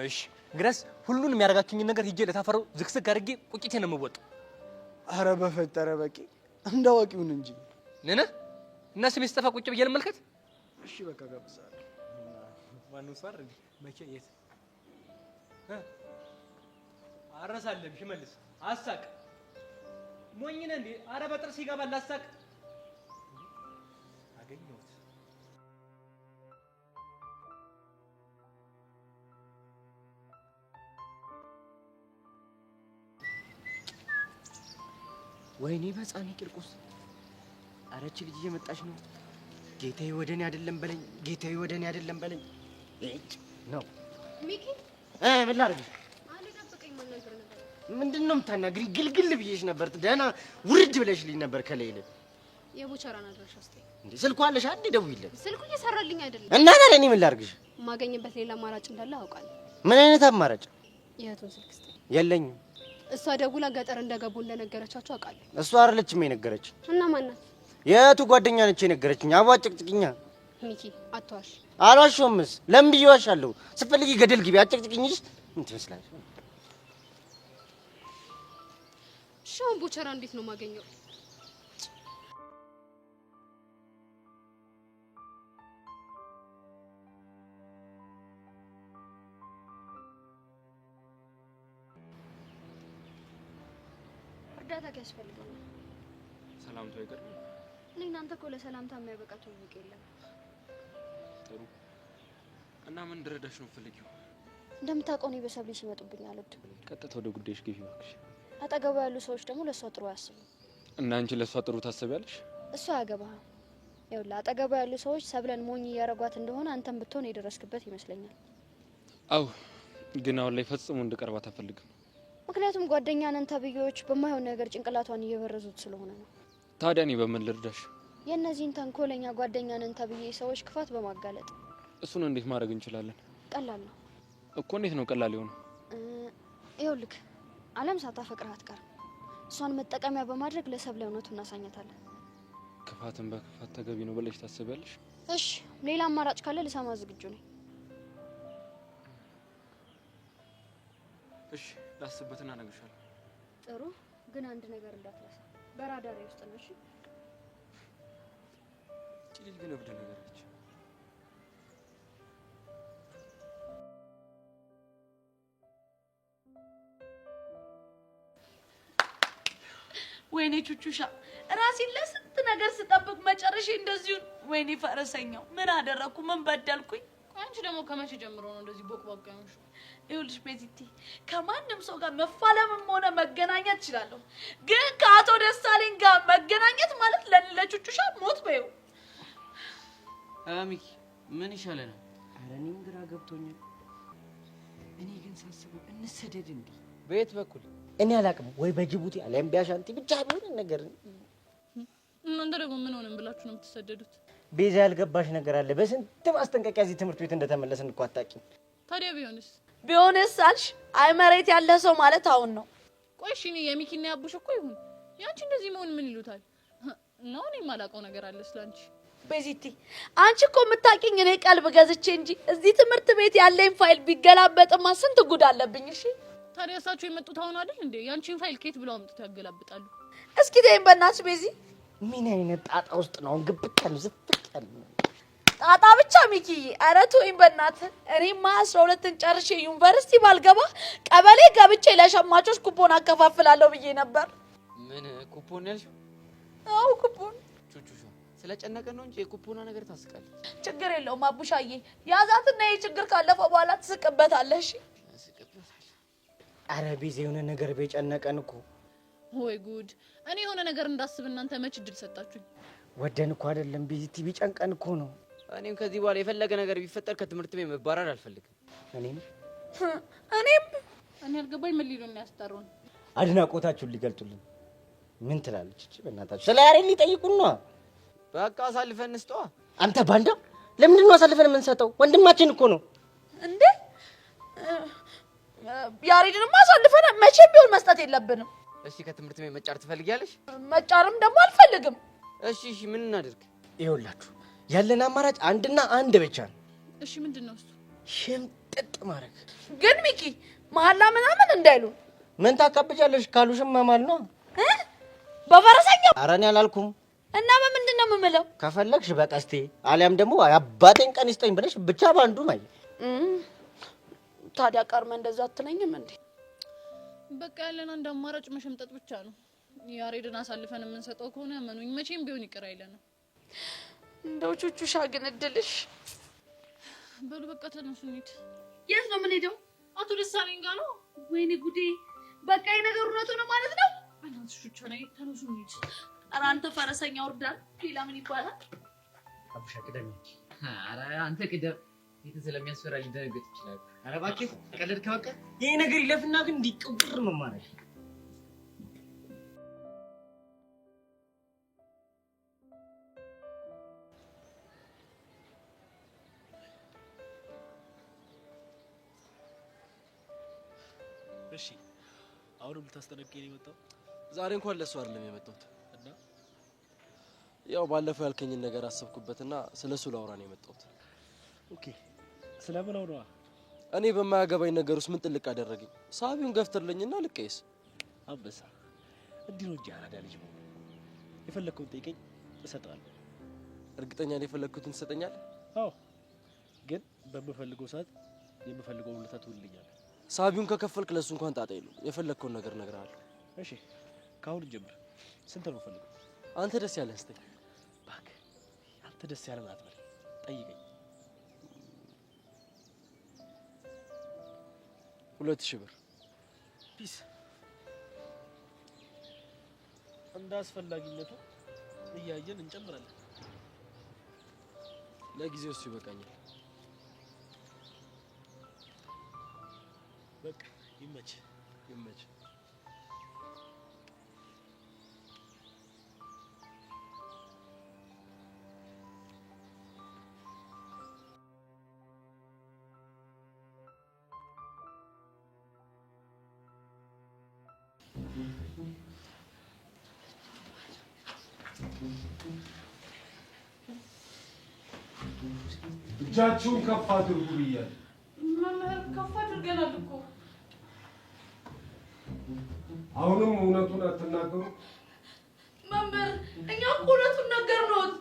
Speaker 17: እሺ እንግዲያስ ሁሉንም የሚያደርጋችሁኝን ነገር ሂጄ ለታፈረው ዝግዝግ አድርጌ ቁጭቴ ነው የምወጣው።
Speaker 18: አረ በፈጠረ በቂ እንዳዋቂውን እንጂ
Speaker 17: ነነ እና ስሜ ስጠፋ ቁጭ ብዬ ልመልከት።
Speaker 18: እሺ በቃ ጋብዛለሁ።
Speaker 17: ማነው ሰር መቼ የት አረሳለም? ሽመልስ አሳቅ ሞኝ ነህ እንዴ? አረ በጥርስ ይገባል አሳቅ። አገኘሁት።
Speaker 2: ወይኔ በጻኔ ቂርቆስ! አረች ልጅ እየመጣች ነው። ጌታዬ ወደኔ አይደለም በለኝ፣ ጌታዬ ወደኔ አይደለም በለኝ። እጭ ነው
Speaker 11: ሚኪ
Speaker 2: ምን ላድርግ?
Speaker 11: አንዴ ጠብቀኝ። ምን ነገር ነበር?
Speaker 2: ምንድነው የምታናግሪኝ? ግልግል ብዬሽ ነበር። ደህና ውርድ ብለሽልኝ ነበር ከሌለ
Speaker 11: የቦቸራን አድራሻ አስጠኝ።
Speaker 2: እንዴ ስልኩ አለሽ? አንዴ ደውይለት።
Speaker 11: ስልኩ እየሰራልኝ አይደለም።
Speaker 2: እና ታዲያ እኔ ምን ላድርግሽ?
Speaker 14: ማገኝበት ሌላ አማራጭ እንዳለ አውቃለሁ።
Speaker 2: ምን አይነት አማራጭ?
Speaker 14: የእህቱን ስልክ ስጠኝ።
Speaker 2: የለኝም።
Speaker 14: እሷ ደውላ ገጠር እንደገቡ እንደነገረቻቸው አውቃለሁ።
Speaker 2: እሷ አይደለችም የነገረች።
Speaker 14: እና ማን ናት?
Speaker 2: የእህቱ ጓደኛ ነች የነገረችኝ። አቧጭቅጭቅኛ።
Speaker 14: ሚኪ አትዋሽ።
Speaker 2: አልዋሸሁምስ። ለምን ብዬ ዋሻለሁ? ስትፈልጊ ገደል ግቢ። አጨቅጭቅኝሽ ምን ትመስላለች?
Speaker 14: ሻውን ቦቸራ እንዴት ነው ማገኘው?
Speaker 11: እርዳታ ያስፈልገኛል።
Speaker 16: ሰላምታ ይቀርብ።
Speaker 11: እኔ እናንተ እኮ ለሰላምታ የሚያበቃ ትውውቅ የለም።
Speaker 16: ጥሩ እና ምን እንድረዳሽ ነው ፈልጊው?
Speaker 11: እንደምታውቀው እኔ በሰብሌ ሲመጡብኝ አልወድም።
Speaker 16: ቀጥታ ወደ ጉዳይሽ ግቢ እባክሽ።
Speaker 11: አጠገቡ ያሉ ሰዎች ደግሞ ለእሷ ጥሩ ያስቡ።
Speaker 16: እና አንቺ ለእሷ ጥሩ ታስቢያለሽ?
Speaker 11: እሷ አያገባህም። ይኸውልህ አጠገቡ ያሉ ሰዎች ሰብለን ሞኝ እያረጓት እንደሆነ አንተም ብትሆን የደረስክበት ይመስለኛል።
Speaker 16: አው ግን አሁን ላይ ፈጽሞ እንድቀርባት አልፈልግም።
Speaker 11: ምክንያቱም ጓደኛ ነን ተብዬዎች በማይሆን ነገር ጭንቅላቷን እየበረዙት ስለሆነ ነው።
Speaker 16: ታዲያ እኔ በምን ልርዳሽ?
Speaker 11: የእነዚህን ተንኮለኛ ጓደኛ ነን ተብዬ ሰዎች ክፋት በማጋለጥ።
Speaker 16: እሱን እንዴት ማድረግ እንችላለን?
Speaker 11: ቀላል ነው
Speaker 16: እኮ። እንዴት ነው ቀላል የሆነው?
Speaker 11: ይኸውልህ አለም ሳታፈቅርህ አትቀርም። እሷን መጠቀሚያ በማድረግ ለሰብለ እውነቱን እናሳኛታለን።
Speaker 16: ክፋትን በክፋት ተገቢ ነው ብለሽ ታስቢያለሽ?
Speaker 11: እሺ ሌላ አማራጭ ካለ ልሰማ ዝግጁ ነኝ።
Speaker 16: እሺ ላስብበትና እነግርሻለሁ።
Speaker 11: ጥሩ ግን አንድ ነገር እንዳትረሳ፣ በራዳሬ ውስጥ ነው። እሺ
Speaker 16: እቺ ልጅ ግን እብድ ነገር ነች።
Speaker 9: ወይኔ ቹቹሻ ራሴን ለስንት ነገር ስጠብቅ መጨረሻ እንደዚሁ። ወይኔ ፈረሰኛው ምን አደረኩ? ምን በደልኩኝ?
Speaker 10: አንቺ ደግሞ ከመቼ ጀምሮ ነው እንደዚህ ቦቅቧቅ ያምሽ?
Speaker 9: ይኸውልሽ ቤዚቲ ከማንም ሰው ጋር መፋለምም ሆነ መገናኘት እችላለሁ፣ ግን ከአቶ ደሳለኝ ጋር መገናኘት ማለት ለቹቹሻ ሞት በይው።
Speaker 2: ሚኪ ምን ይሻለናል? ኧረ እኔም ግራ ገብቶኛል። እኔ ግን ሳስበው እንሰደድ እንዴ? በየት በኩል እኔ አላውቅም። ወይ በጅቡቲ አለም ቢያሻንቲ ብቻ ቢሆን ነገር።
Speaker 10: እናንተ ደግሞ ምን ሆነን ብላችሁ ነው የምትሰደዱት?
Speaker 2: ቤዛ ያልገባሽ ነገር አለ። በስንት ማስጠንቀቂያ እዚህ ትምህርት ቤት እንደተመለስን እኮ አታውቂም።
Speaker 10: ታዲያ
Speaker 9: ቢሆንስ አልሽ? አይ መሬት ያለ ሰው ማለት አሁን ነው።
Speaker 10: ቆይ እሺ እኔ የሚኪና ያቡሽ እኮ ይሁን ያንቺ እንደዚህ መሆን ምን ይሉታል? ነው እኔ የማላውቀው ነገር አለ ስላንቺ።
Speaker 9: ቤዚቲ አንቺ እኮ የምታውቂኝ እኔ ቀልብ ገዝቼ እንጂ እዚህ ትምህርት ቤት ያለኝ ፋይል ቢገላበጥማ ስንት ጉድ አለብኝ። እሺ
Speaker 10: ታዲያ እሳቸው የመጡት አሁን አይደል እንዴ? ያንቺን ፋይል ከየት ብለው አምጥተው ያገላብጣሉ?
Speaker 9: እስኪ ተይኝ በእናትሽ ቤዚ።
Speaker 2: ምን አይነት ጣጣ ውስጥ ነው ግብት ያሉ ዝፍቅ ያሉ
Speaker 9: ጣጣ ብቻ ሚኪዬ። ኧረ ተወኝ በእናትህ። እኔማ 12ን ጨርሼ ዩኒቨርሲቲ ባልገባ ቀበሌ ገብቼ ለሸማቾች ኩፖን አከፋፍላለሁ ብዬ ነበር።
Speaker 8: ምን ኩፖን ያልሽው?
Speaker 9: አዎ ኩፖን።
Speaker 8: ቹቹሹ ስለጨነቀ ነው እንጂ የኩፖና ነገር ታስቃለች።
Speaker 9: ችግር የለውም አቡሻዬ። ያዛትና ይሄ ችግር ካለፈ በኋላ ትስቅበታለሽ።
Speaker 2: አረ ቤዛ የሆነ ነገር በጨነቀን እኮ።
Speaker 10: ወይ ጉድ! እኔ የሆነ ነገር እንዳስብ እናንተ መች እድል ሰጣችሁኝ?
Speaker 2: ወደን እኮ አይደለም ቤዚቲ፣ ቢጨንቀን እኮ ነው።
Speaker 8: እኔም ከዚህ በኋላ የፈለገ ነገር ቢፈጠር ከትምህርት ቤት መባረር አልፈልግም።
Speaker 2: እኔም
Speaker 10: እኔ አልገባኝ። ምን ሊሉን ያስጠሩን?
Speaker 2: አድናቆታችሁን ሊገልጡልን። ምን ትላለች እቺ? በእናታችሁ ስለ ያሬድ ሊጠይቁን ነው።
Speaker 8: በቃ አሳልፈን እንስጠዋ።
Speaker 2: አንተ ባንዳ፣ ለምንድን ነው አሳልፈን የምንሰጠው? ወንድማችን እኮ ነው
Speaker 9: እንዴ። ያሬድንማ አሳልፈን መቼም ቢሆን መስጠት የለብንም።
Speaker 8: እሺ ከትምህርት ቤት መጫር ትፈልጊያለሽ?
Speaker 9: መጫርም ደግሞ አልፈልግም።
Speaker 8: እሺ ምን እናድርግ?
Speaker 2: ይኸውላችሁ ያለን አማራጭ አንድና አንድ ብቻ ነው።
Speaker 10: እሺ ምንድነው እሱ?
Speaker 2: ሽምጥጥ ማድረግ።
Speaker 9: ግን ሚኪ መሐላ ምናምን እንዳይሉ።
Speaker 2: ምን ታካብጃለሽ? ካሉሽም መማል ነው።
Speaker 9: በፈረሰኛ?
Speaker 2: ኧረ እኔ አላልኩም።
Speaker 9: እና በምንድን ነው የምምለው?
Speaker 2: ከፈለግሽ በቀስቴ አሊያም ደግሞ አባቴን ቀን ይስጠኝ ብለሽ ብቻ ባንዱ ማይ።
Speaker 9: ታዲያ ቀርመ እንደዛ አትለኝም እንዴ?
Speaker 10: በቃ ያለን አንድ አማራጭ መሸምጠጥ ብቻ ነው። ያሬድን አሳልፈን የምንሰጠው ከሆነ መኑኝ መቼም ቢሆን ይቅር አይለንም።
Speaker 9: እንደው ቹቹሻ ግን እድልሽ።
Speaker 10: በሉ በቃ ተነሱ እንሂድ።
Speaker 9: የት ነው የምንሄደው?
Speaker 10: አቶ ደሳለኝ ጋር ነው።
Speaker 9: ወይኔ ጉዴ! በቃ የነገሩ እውነቱ ነው ማለት ነው።
Speaker 10: በእናትሽ ቹቹ ነይ፣ ተነሱ እንሂድ።
Speaker 9: ኧረ አንተ ፈረሰኛ ወርዳል። ሌላ ምን ይባላል?
Speaker 2: አቡሻ ቅደም።
Speaker 8: ኧረ አንተ ቅደም። ይሄ ስለሚያስፈራ ሊደነግጥ ይችላል።
Speaker 2: ኧረ እባክህ ቀለድክ። በቃ ይሄ ነገር ይለፍና ግን እንዲቀውር ነው ማለት።
Speaker 19: እሺ አሁንም ልታስጠነቅቀኝ ነው የመጣው?
Speaker 16: ዛሬ እንኳን ለሱ አይደለም የመጣሁት እና ያው ባለፈው ያልከኝን ነገር አሰብኩበትና ስለሱ ላውራ ነው የመጣሁት።
Speaker 19: ኦኬ ስለምን አውራ?
Speaker 16: እኔ በማያገባኝ ነገር ውስጥ ምን ጥልቅ አደረገኝ? ሳቢውን ገፍትርልኝና ልቀይስ።
Speaker 19: አንበሳ እንዲህ ነው እንጂ አራዳ ልጅ ነው። የፈለከውን ጠይቀኝ እሰጥሃለሁ።
Speaker 16: እርግጠኛ ነኝ የፈለኩትን ትሰጠኛለህ?
Speaker 19: አዎ፣ ግን በምፈልገው ሰዓት የምፈልገውን ውለታ ትውልልኛለህ።
Speaker 16: ሳቢውን ከከፈልክ ለሱ እንኳን ጣጣ የለውም። የፈለከውን ነገር እነግርሃለሁ።
Speaker 19: እሺ ካሁን ጀምር። ስንት ነው የምፈልገው?
Speaker 16: አንተ ደስ ያለህ ስጠኝ።
Speaker 19: እባክህ አንተ ደስ ያለህ አትበል፣ ጠይቀኝ።
Speaker 16: 2000 ብር
Speaker 19: ፒስ። እንደ አስፈላጊነቱ እያየን እንጨምራለን።
Speaker 16: ለጊዜው እሱ ይበቃኛል።
Speaker 19: በቃ ይመች
Speaker 16: ይመች።
Speaker 12: እጃችሁን ከፍ አድርጉ ብያለሁ።
Speaker 10: መምህር ከፍ አድርገናል እኮ።
Speaker 12: አሁንም እውነቱን አትናገሩ?
Speaker 9: መምህር እኛ እኮ እውነቱን ነገርነዎት።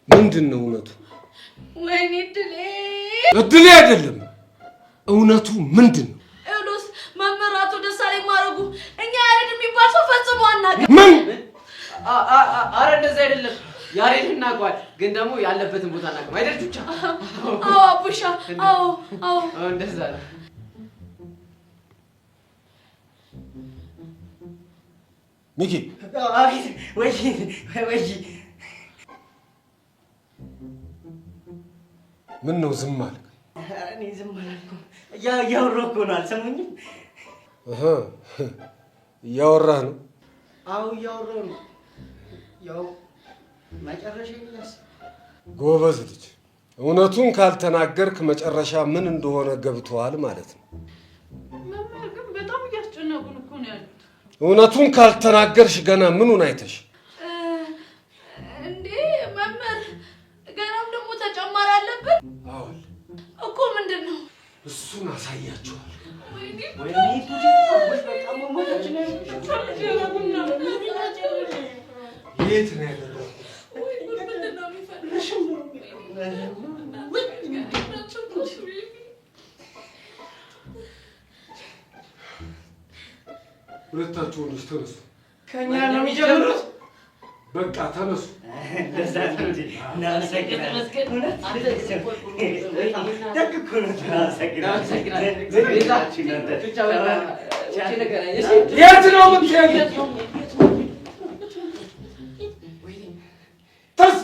Speaker 12: ምንድን ነው እውነቱ?
Speaker 9: ወይኔ እድሌ!
Speaker 12: እድሌ አይደለም፣ እውነቱ ምንድን ነው?
Speaker 9: ኤውሎስ መምህር አቶ ደሳለኝ ማረጉ እኛ ያሬድ የሚባል ሰው ፈጽሞ አናውቅም።
Speaker 12: ምን?
Speaker 8: አረ እንደዛ አይደለም። ያሬድ እናውቀዋል፣ ግን ደግሞ ያለበትን ቦታ እናውቅም አይደል? ቹቻ?
Speaker 9: አዎ አቡሻ፣ አዎ አዎ፣
Speaker 8: እንደዛ ነው።
Speaker 12: ሚኪ
Speaker 2: አቤት። ወይ ወይ
Speaker 12: ምን ነው ዝም አልክ?
Speaker 2: እኔ ዝም አላልኩም። እያወራሁ እኮ ነው። አልሰሙኝም?
Speaker 12: እያወራህ ነው?
Speaker 2: አዎ እያወራሁ ነው። ያው መጨረሻዬን እያሰብኩ።
Speaker 12: ጎበዝ ልጅ፣ እውነቱን ካልተናገርክ መጨረሻ ምን እንደሆነ ገብቶሃል ማለት ነው።
Speaker 10: መምህር ግን በጣም እያስጨነቁን እኮ ነው ያሉት።
Speaker 12: እውነቱን ካልተናገርሽ ገና ምኑን አይተሽ?
Speaker 9: እንዴ መምህር
Speaker 12: አሳያችኋለሁ። የት ነው ያደረኩት? ሁለታችሁ ወንዶች ተነሱ።
Speaker 2: ከኛ ነው የሚጀምሩት።
Speaker 12: በቃ ተነሱ።
Speaker 2: እንደዛ ነው እንዴ? እናመሰግናለን። ደግ እኮ ነው። እናመሰግናለን።
Speaker 12: የት ነው የምትሄዱት? ተስ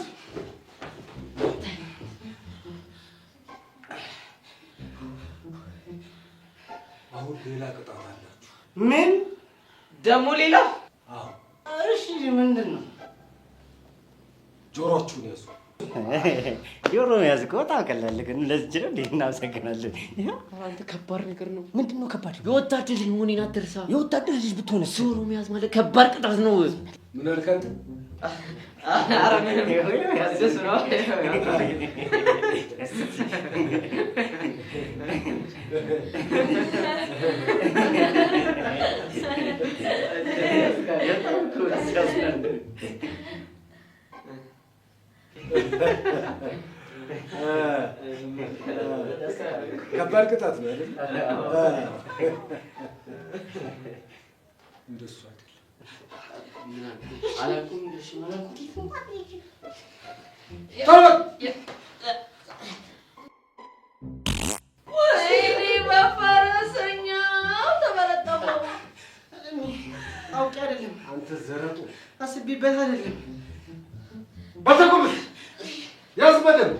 Speaker 12: አሁን ሌላ ቅጣት አላችሁ።
Speaker 2: ምን ደግሞ ሌላ?
Speaker 12: አዎ።
Speaker 2: እሺ ምንድን ነው?
Speaker 12: ጆሮአችሁን ያዙ።
Speaker 2: ጆሮ ያዝ እኮ ታውቃለህ። ግን ለዚህ ጅረው እንዴ እናመሰግናለን።
Speaker 20: አንተ ከባድ ነገር ነው። ምንድን ነው ከባድ? የወታደር ልጅ መሆኔን አትርሳ። የወታደር ልጅ ብትሆንስ? ጆሮ መያዝ ማለት ከባድ ቅጣት ነው።
Speaker 12: ምን አልክ አንተ?
Speaker 2: ኧረ ምንም ያስደስ ነው።
Speaker 12: ከባድ ቅጣት ነው አይደል? እንደሱ አይደለም።
Speaker 20: አላውቅም። እሺ ማለት
Speaker 9: ወይኔ በፈረሰኛው ተበለጠፈው።
Speaker 2: አውቄ አይደለም።
Speaker 12: አንተ ዘረጡ
Speaker 2: አስቤበት አይደለም።
Speaker 12: በተቆም ያዝ በደንብ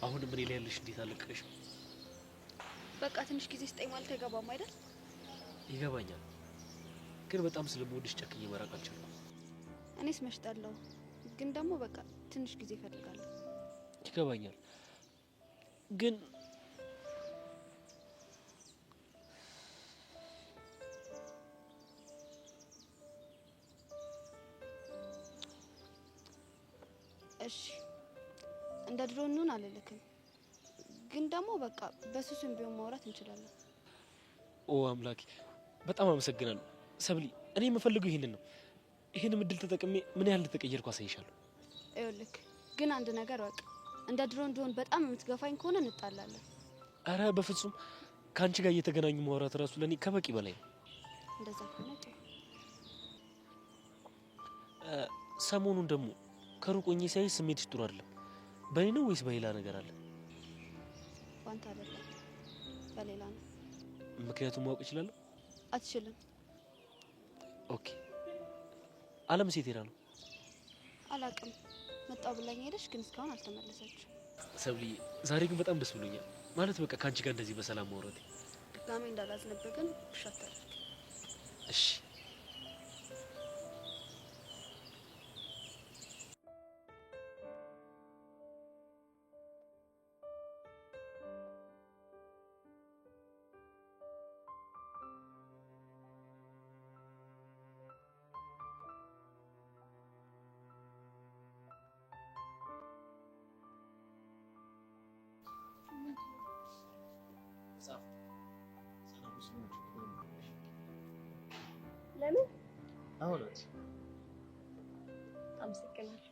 Speaker 19: አሁን ምን ላይ ያለሽ? እንዴት አለቀሽ?
Speaker 11: በቃ ትንሽ ጊዜ ስጠኝ ማለት አይገባም አይደል?
Speaker 19: ይገባኛል፣ ግን በጣም ስለምወድሽ ጨክኜ መራቅ አልቻልኩም።
Speaker 11: እኔስ መሽጣለሁ፣ ግን ደግሞ በቃ ትንሽ ጊዜ እፈልጋለሁ።
Speaker 19: ይገባኛል፣ ግን
Speaker 11: እሺ እንደ ድሮ እንሆን አልልክም፣ ግን ደግሞ በቃ በሱስም ቢሆን ማውራት እንችላለን።
Speaker 19: ኦ አምላኬ፣ በጣም አመሰግናለሁ ሰብሊ። እኔ የምፈልገው ይሄንን ነው። ይሄንን እድል ተጠቅሜ ምን ያህል እንደተቀየርኩ አሳይሻለሁ።
Speaker 11: ይኸውልህ ግን አንድ ነገር ወቅ፣ እንደ ድሮ እንደሆን በጣም የምትገፋኝ ከሆነ እንጣላለን።
Speaker 19: አረ በፍጹም፣ ከአንቺ ጋር እየተገናኙ ማውራት ራሱ ለእኔ ከበቂ በላይ ነው።
Speaker 11: እንደዛ ከሆነ ጥሩ።
Speaker 19: ሰሞኑን ደግሞ ከሩቅ ሆኜ ሳይ ስሜትሽ ጥሩ አይደለም። በእኔ ነው ወይስ በሌላ ነገር አለ?
Speaker 11: ባንተ አይደለም፣ በሌላ ነው።
Speaker 19: ምክንያቱም ማወቅ እችላለሁ?
Speaker 11: አትችልም።
Speaker 19: ኦኬ። አለም ሴት ሄዳ ነው?
Speaker 11: አላቅም። መጣው ብላኝ ሄደች፣ ግን እስካሁን አልተመለሰችም።
Speaker 19: ሰብልዬ፣ ዛሬ ግን በጣም ደስ ብሎኛል። ማለት በቃ ከአንቺ ጋር እንደዚህ በሰላም ማውራቴ።
Speaker 11: ድጋሜ እንዳላዝንብህ ግን እሺ አታድርግ።
Speaker 19: እሺ።
Speaker 13: ለምን?
Speaker 19: አሁንስ
Speaker 13: አመሰግናለሁ።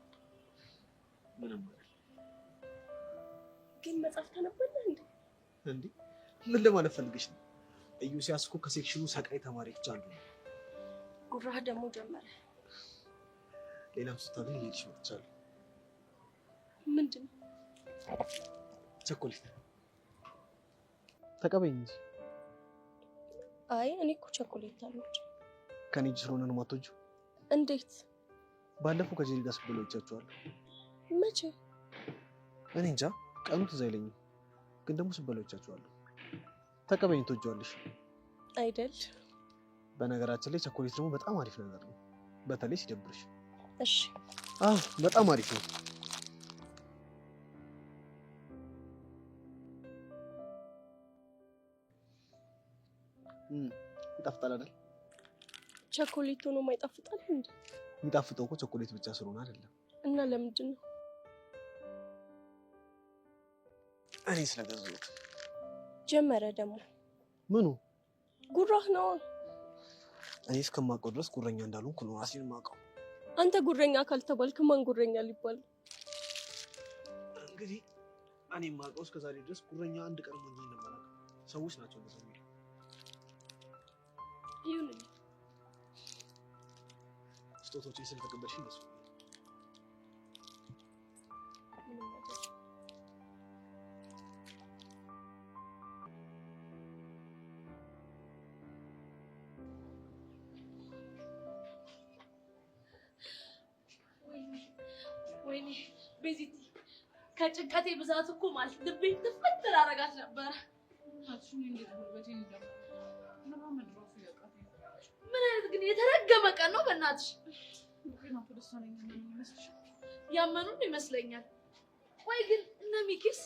Speaker 19: ምንም
Speaker 13: ግን መጽሐፍ ታነባለህ እንዴ?
Speaker 17: እንዴ ምን ለማለት ፈልገሽ ነው? ኢዩሲያስ እኮ ከሴክሽኑ ሰቃይ ተማሪዎች አንዱ ነው።
Speaker 13: ጉራህ ደግሞ ጀመረ።
Speaker 17: ሌላም ስታገኝ ሄድሽ መጥቻለሁ።
Speaker 13: ምንድን ነው?
Speaker 17: ቸኮሌት ተቀበይኝ እንጂ።
Speaker 13: አይ እኔ እኮ ቸኮሌት አልወድም።
Speaker 17: ከኔ እጅ ስለሆነ ነው የማትወጂው?
Speaker 13: እንዴት?
Speaker 17: ባለፈው ከጄሪ ጋር ስበላ አይቻችኋለሁ።
Speaker 13: መቼ?
Speaker 17: እኔ እንጃ ቀኑ ትዝ አይለኝም፣ ግን ደግሞ ስበላ አይቻችኋለሁ። ተቀበይኝ፣ ትወጂዋለሽ
Speaker 13: አይደል?
Speaker 17: በነገራችን ላይ ቸኮሌት ደግሞ በጣም አሪፍ ነገር ነው፣ በተለይ ሲደብርሽ።
Speaker 13: እሺ።
Speaker 17: በጣም አሪፍ ነው። ይጣፍጣል አይደል?
Speaker 13: ቸኮሌት ሆኖ ማይጣፍጣል እንዴ?
Speaker 17: የሚጣፍጠው እኮ ቸኮሌት ብቻ ስለሆነ አይደለም።
Speaker 13: እና ለምንድን ነው?
Speaker 17: እኔ ስለገዛሁት።
Speaker 13: ጀመረ ደግሞ።
Speaker 17: ምኑ?
Speaker 13: ጉራህ ነው።
Speaker 17: እኔ እስከማውቀው ድረስ ጉረኛ እንዳልሆንኩ ነው ራሴን የማውቀው።
Speaker 13: አንተ ጉረኛ ካልተባልክ ማን ጉረኛ ሊባል?
Speaker 17: እንግዲህ እኔ የማውቀው እስከዛሬ ድረስ ጉረኛ አንድ ቀን ሆኜ ነበር። ሰዎች ናቸው እንደዛ የሚሉ።
Speaker 13: ይሁንልኝ።
Speaker 17: ስጦታዎችን ስለተቀበልሽኝ ደስ ብሎኛል።
Speaker 9: ወይኔ ቤዚቲ ከጭንቀቴ ብዛት እኮ ማለት ልቤ ትፈትል አረጋት ነበር። ምን አይነት ግን የተረገመ ቀን ነው በእናትሽ። ያመኑን ይመስለኛል። ወይ ግን እነ ሚኪስ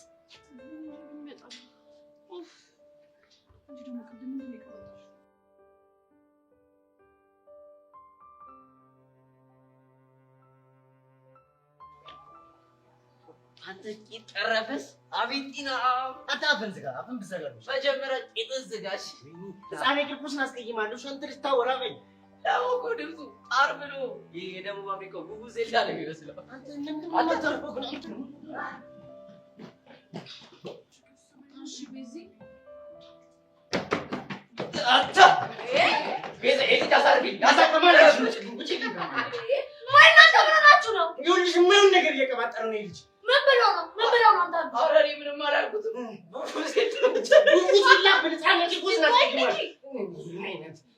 Speaker 2: አንተ ቂጥ ጠረፈስ አቤቲና አንተ አፍን ዝጋ። አፍን ብዘጋለሽ መጀመሪያ ቂጥን ዝጋሽ። ህፃኔ ቅርቁስን አስቀይማለሁ። ሸንት ልታወራ በኝ ደግሞ እኮ ድምፁ ጣር ብሎ ይህ የደቡብ አፍሪካው ቡቡዜላ ነው የሚመስለው። አንተ ተርፎ ግን
Speaker 9: እሺ ቤዚ
Speaker 2: አታ ቤዛ ኤዲት አሳርፊ ያሳቀማለሽ ውጪ
Speaker 9: ማይናንተ ምን ናችሁ ነው?
Speaker 2: ይኸውልሽ ምን ነገር እየቀባጠረ ነው ልጅ
Speaker 9: ምን ብለው ነው? ምን ብለው ነው አንተ?
Speaker 2: ኧረ እኔ ምንም አላልኩትም። ቡቡዜላ ብልጻኔ ቅርቁስ ናስቀይማለሽ።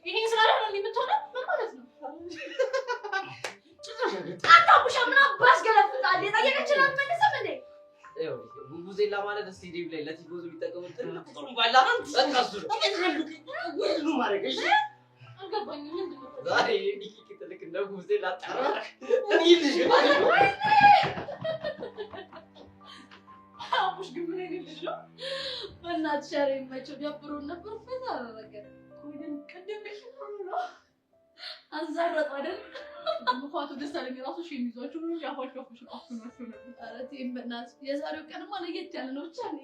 Speaker 9: ይሄ ስላለ ነው የምትሆነው? ምን ማለት ነው? አንተ አቡሻ ምን አባስ ገለፍጣል? የጠየቀችን አትመልስም እንዴ?
Speaker 2: ቡቡዜላ ማለት ስቴዲየም ላይ ለቲፎዞ የሚጠቀሙት ትልቅ ቁጥሩ ባላ በቃ እሱ ነው። ወይኑ ማረገሽ
Speaker 9: አልገባኝም። ምንድን ነው
Speaker 2: ዛሬ ዲኪ ትልቅ እንደ ቡቡዜላ ጠራ እኔ ልጅ
Speaker 9: አቡሽ ግን ምን አይነት ልጅ ነው? በእናትሽ ኧረ ይመቸው። ደብሮን ነበር ፈታ አደረገ። ኮይደን ቀደም ነው አንዛረጥ አይደል?
Speaker 10: ምኳቱ ደስ አለኝ። ራሱ ሸሚዟቸው ነው ያፋሽፋሽ አፍናቸው ነበር።
Speaker 9: ኧረ ተይኝ በእናትሽ። የዛሬው ቀንማ ለየት ያለ ነው። ብቻ ነው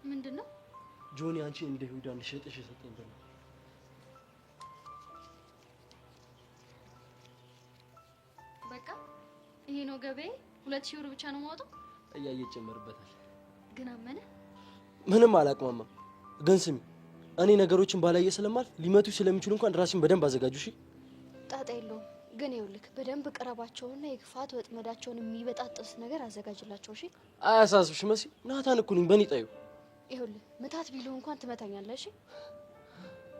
Speaker 3: ምንድነው?
Speaker 17: ጆኒ አንቺ እንደ ይሁዳ ልሸጥሽ የሰጠኝ ብር ነው።
Speaker 3: በቃ ይሄ ነው ገበያ። 2000 ብር ብቻ ነው የማወጣው።
Speaker 17: እያየ ይጨመርበታል።
Speaker 3: ግን አመነ?
Speaker 17: ምንም አላቅማማ። ግን ስሚ፣ እኔ ነገሮችን ባላየ ስለማልፍ ሊመቱ ስለሚችሉ እንኳን ራሴን በደንብ አዘጋጁ። እሺ?
Speaker 11: ጣጣ የለውም። ግን ይኸውልህ በደንብ ቅረባቸውና የክፋት ወጥመዳቸውን የሚበጣጥስ ነገር አዘጋጅላቸው። እሺ?
Speaker 17: አያሳስብሽ መሲ። ናታን እኮ ነኝ በኔ ጣዩ።
Speaker 11: ይኸውልህ ምታት ቢሉ እንኳን ትመታኛለህ። እሺ?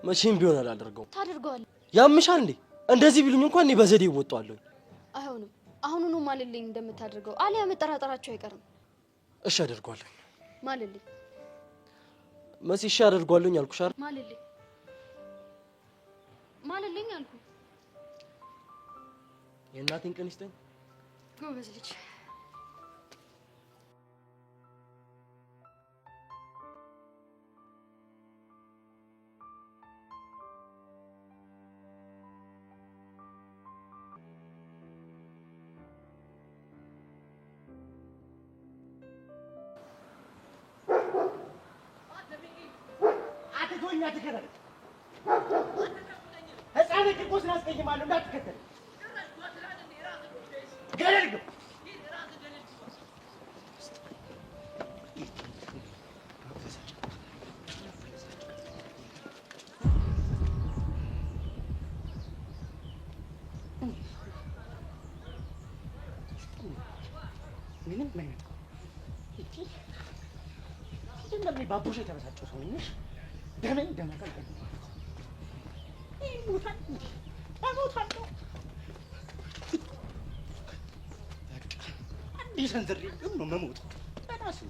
Speaker 17: መቼም ቢሆን አላደርገውም።
Speaker 11: ታደርገዋለህ።
Speaker 17: ያምሻል እንዴ? እንደዚህ ቢሉኝ እንኳን እኔ በዘዴ እወጣዋለሁ።
Speaker 11: አይሆንም። አሁኑኑ ማልልኝ እንደምታደርገው አሊያ መጠራጠራቸው አይቀርም።
Speaker 17: እሺ አደርገዋለሁ።
Speaker 11: ማልልኝ
Speaker 17: መሲ። እሺ አደርገዋለሁ ያልኩሽ አይደል?
Speaker 11: ማልልኝ ማልልኝ አልኩ።
Speaker 17: የእናቴን ቀን ይስጠኝ።
Speaker 11: ጎበዝ ልጅ።
Speaker 2: አትቶኛ ተከተል። ህፃኔ ቅርቆስን አስቀይማለሁ እንዳትከተል። ገደል ግባ። ምንም ሲጀመር እኔ ባቡሽ የተበሳጨው ሰው ነኝ። ደመኝ ደመቀል ይሞታል እንዴ? እሞታለሁ። በቃ አንዴ ሰንዝሬ ነው መሞት። በራሴ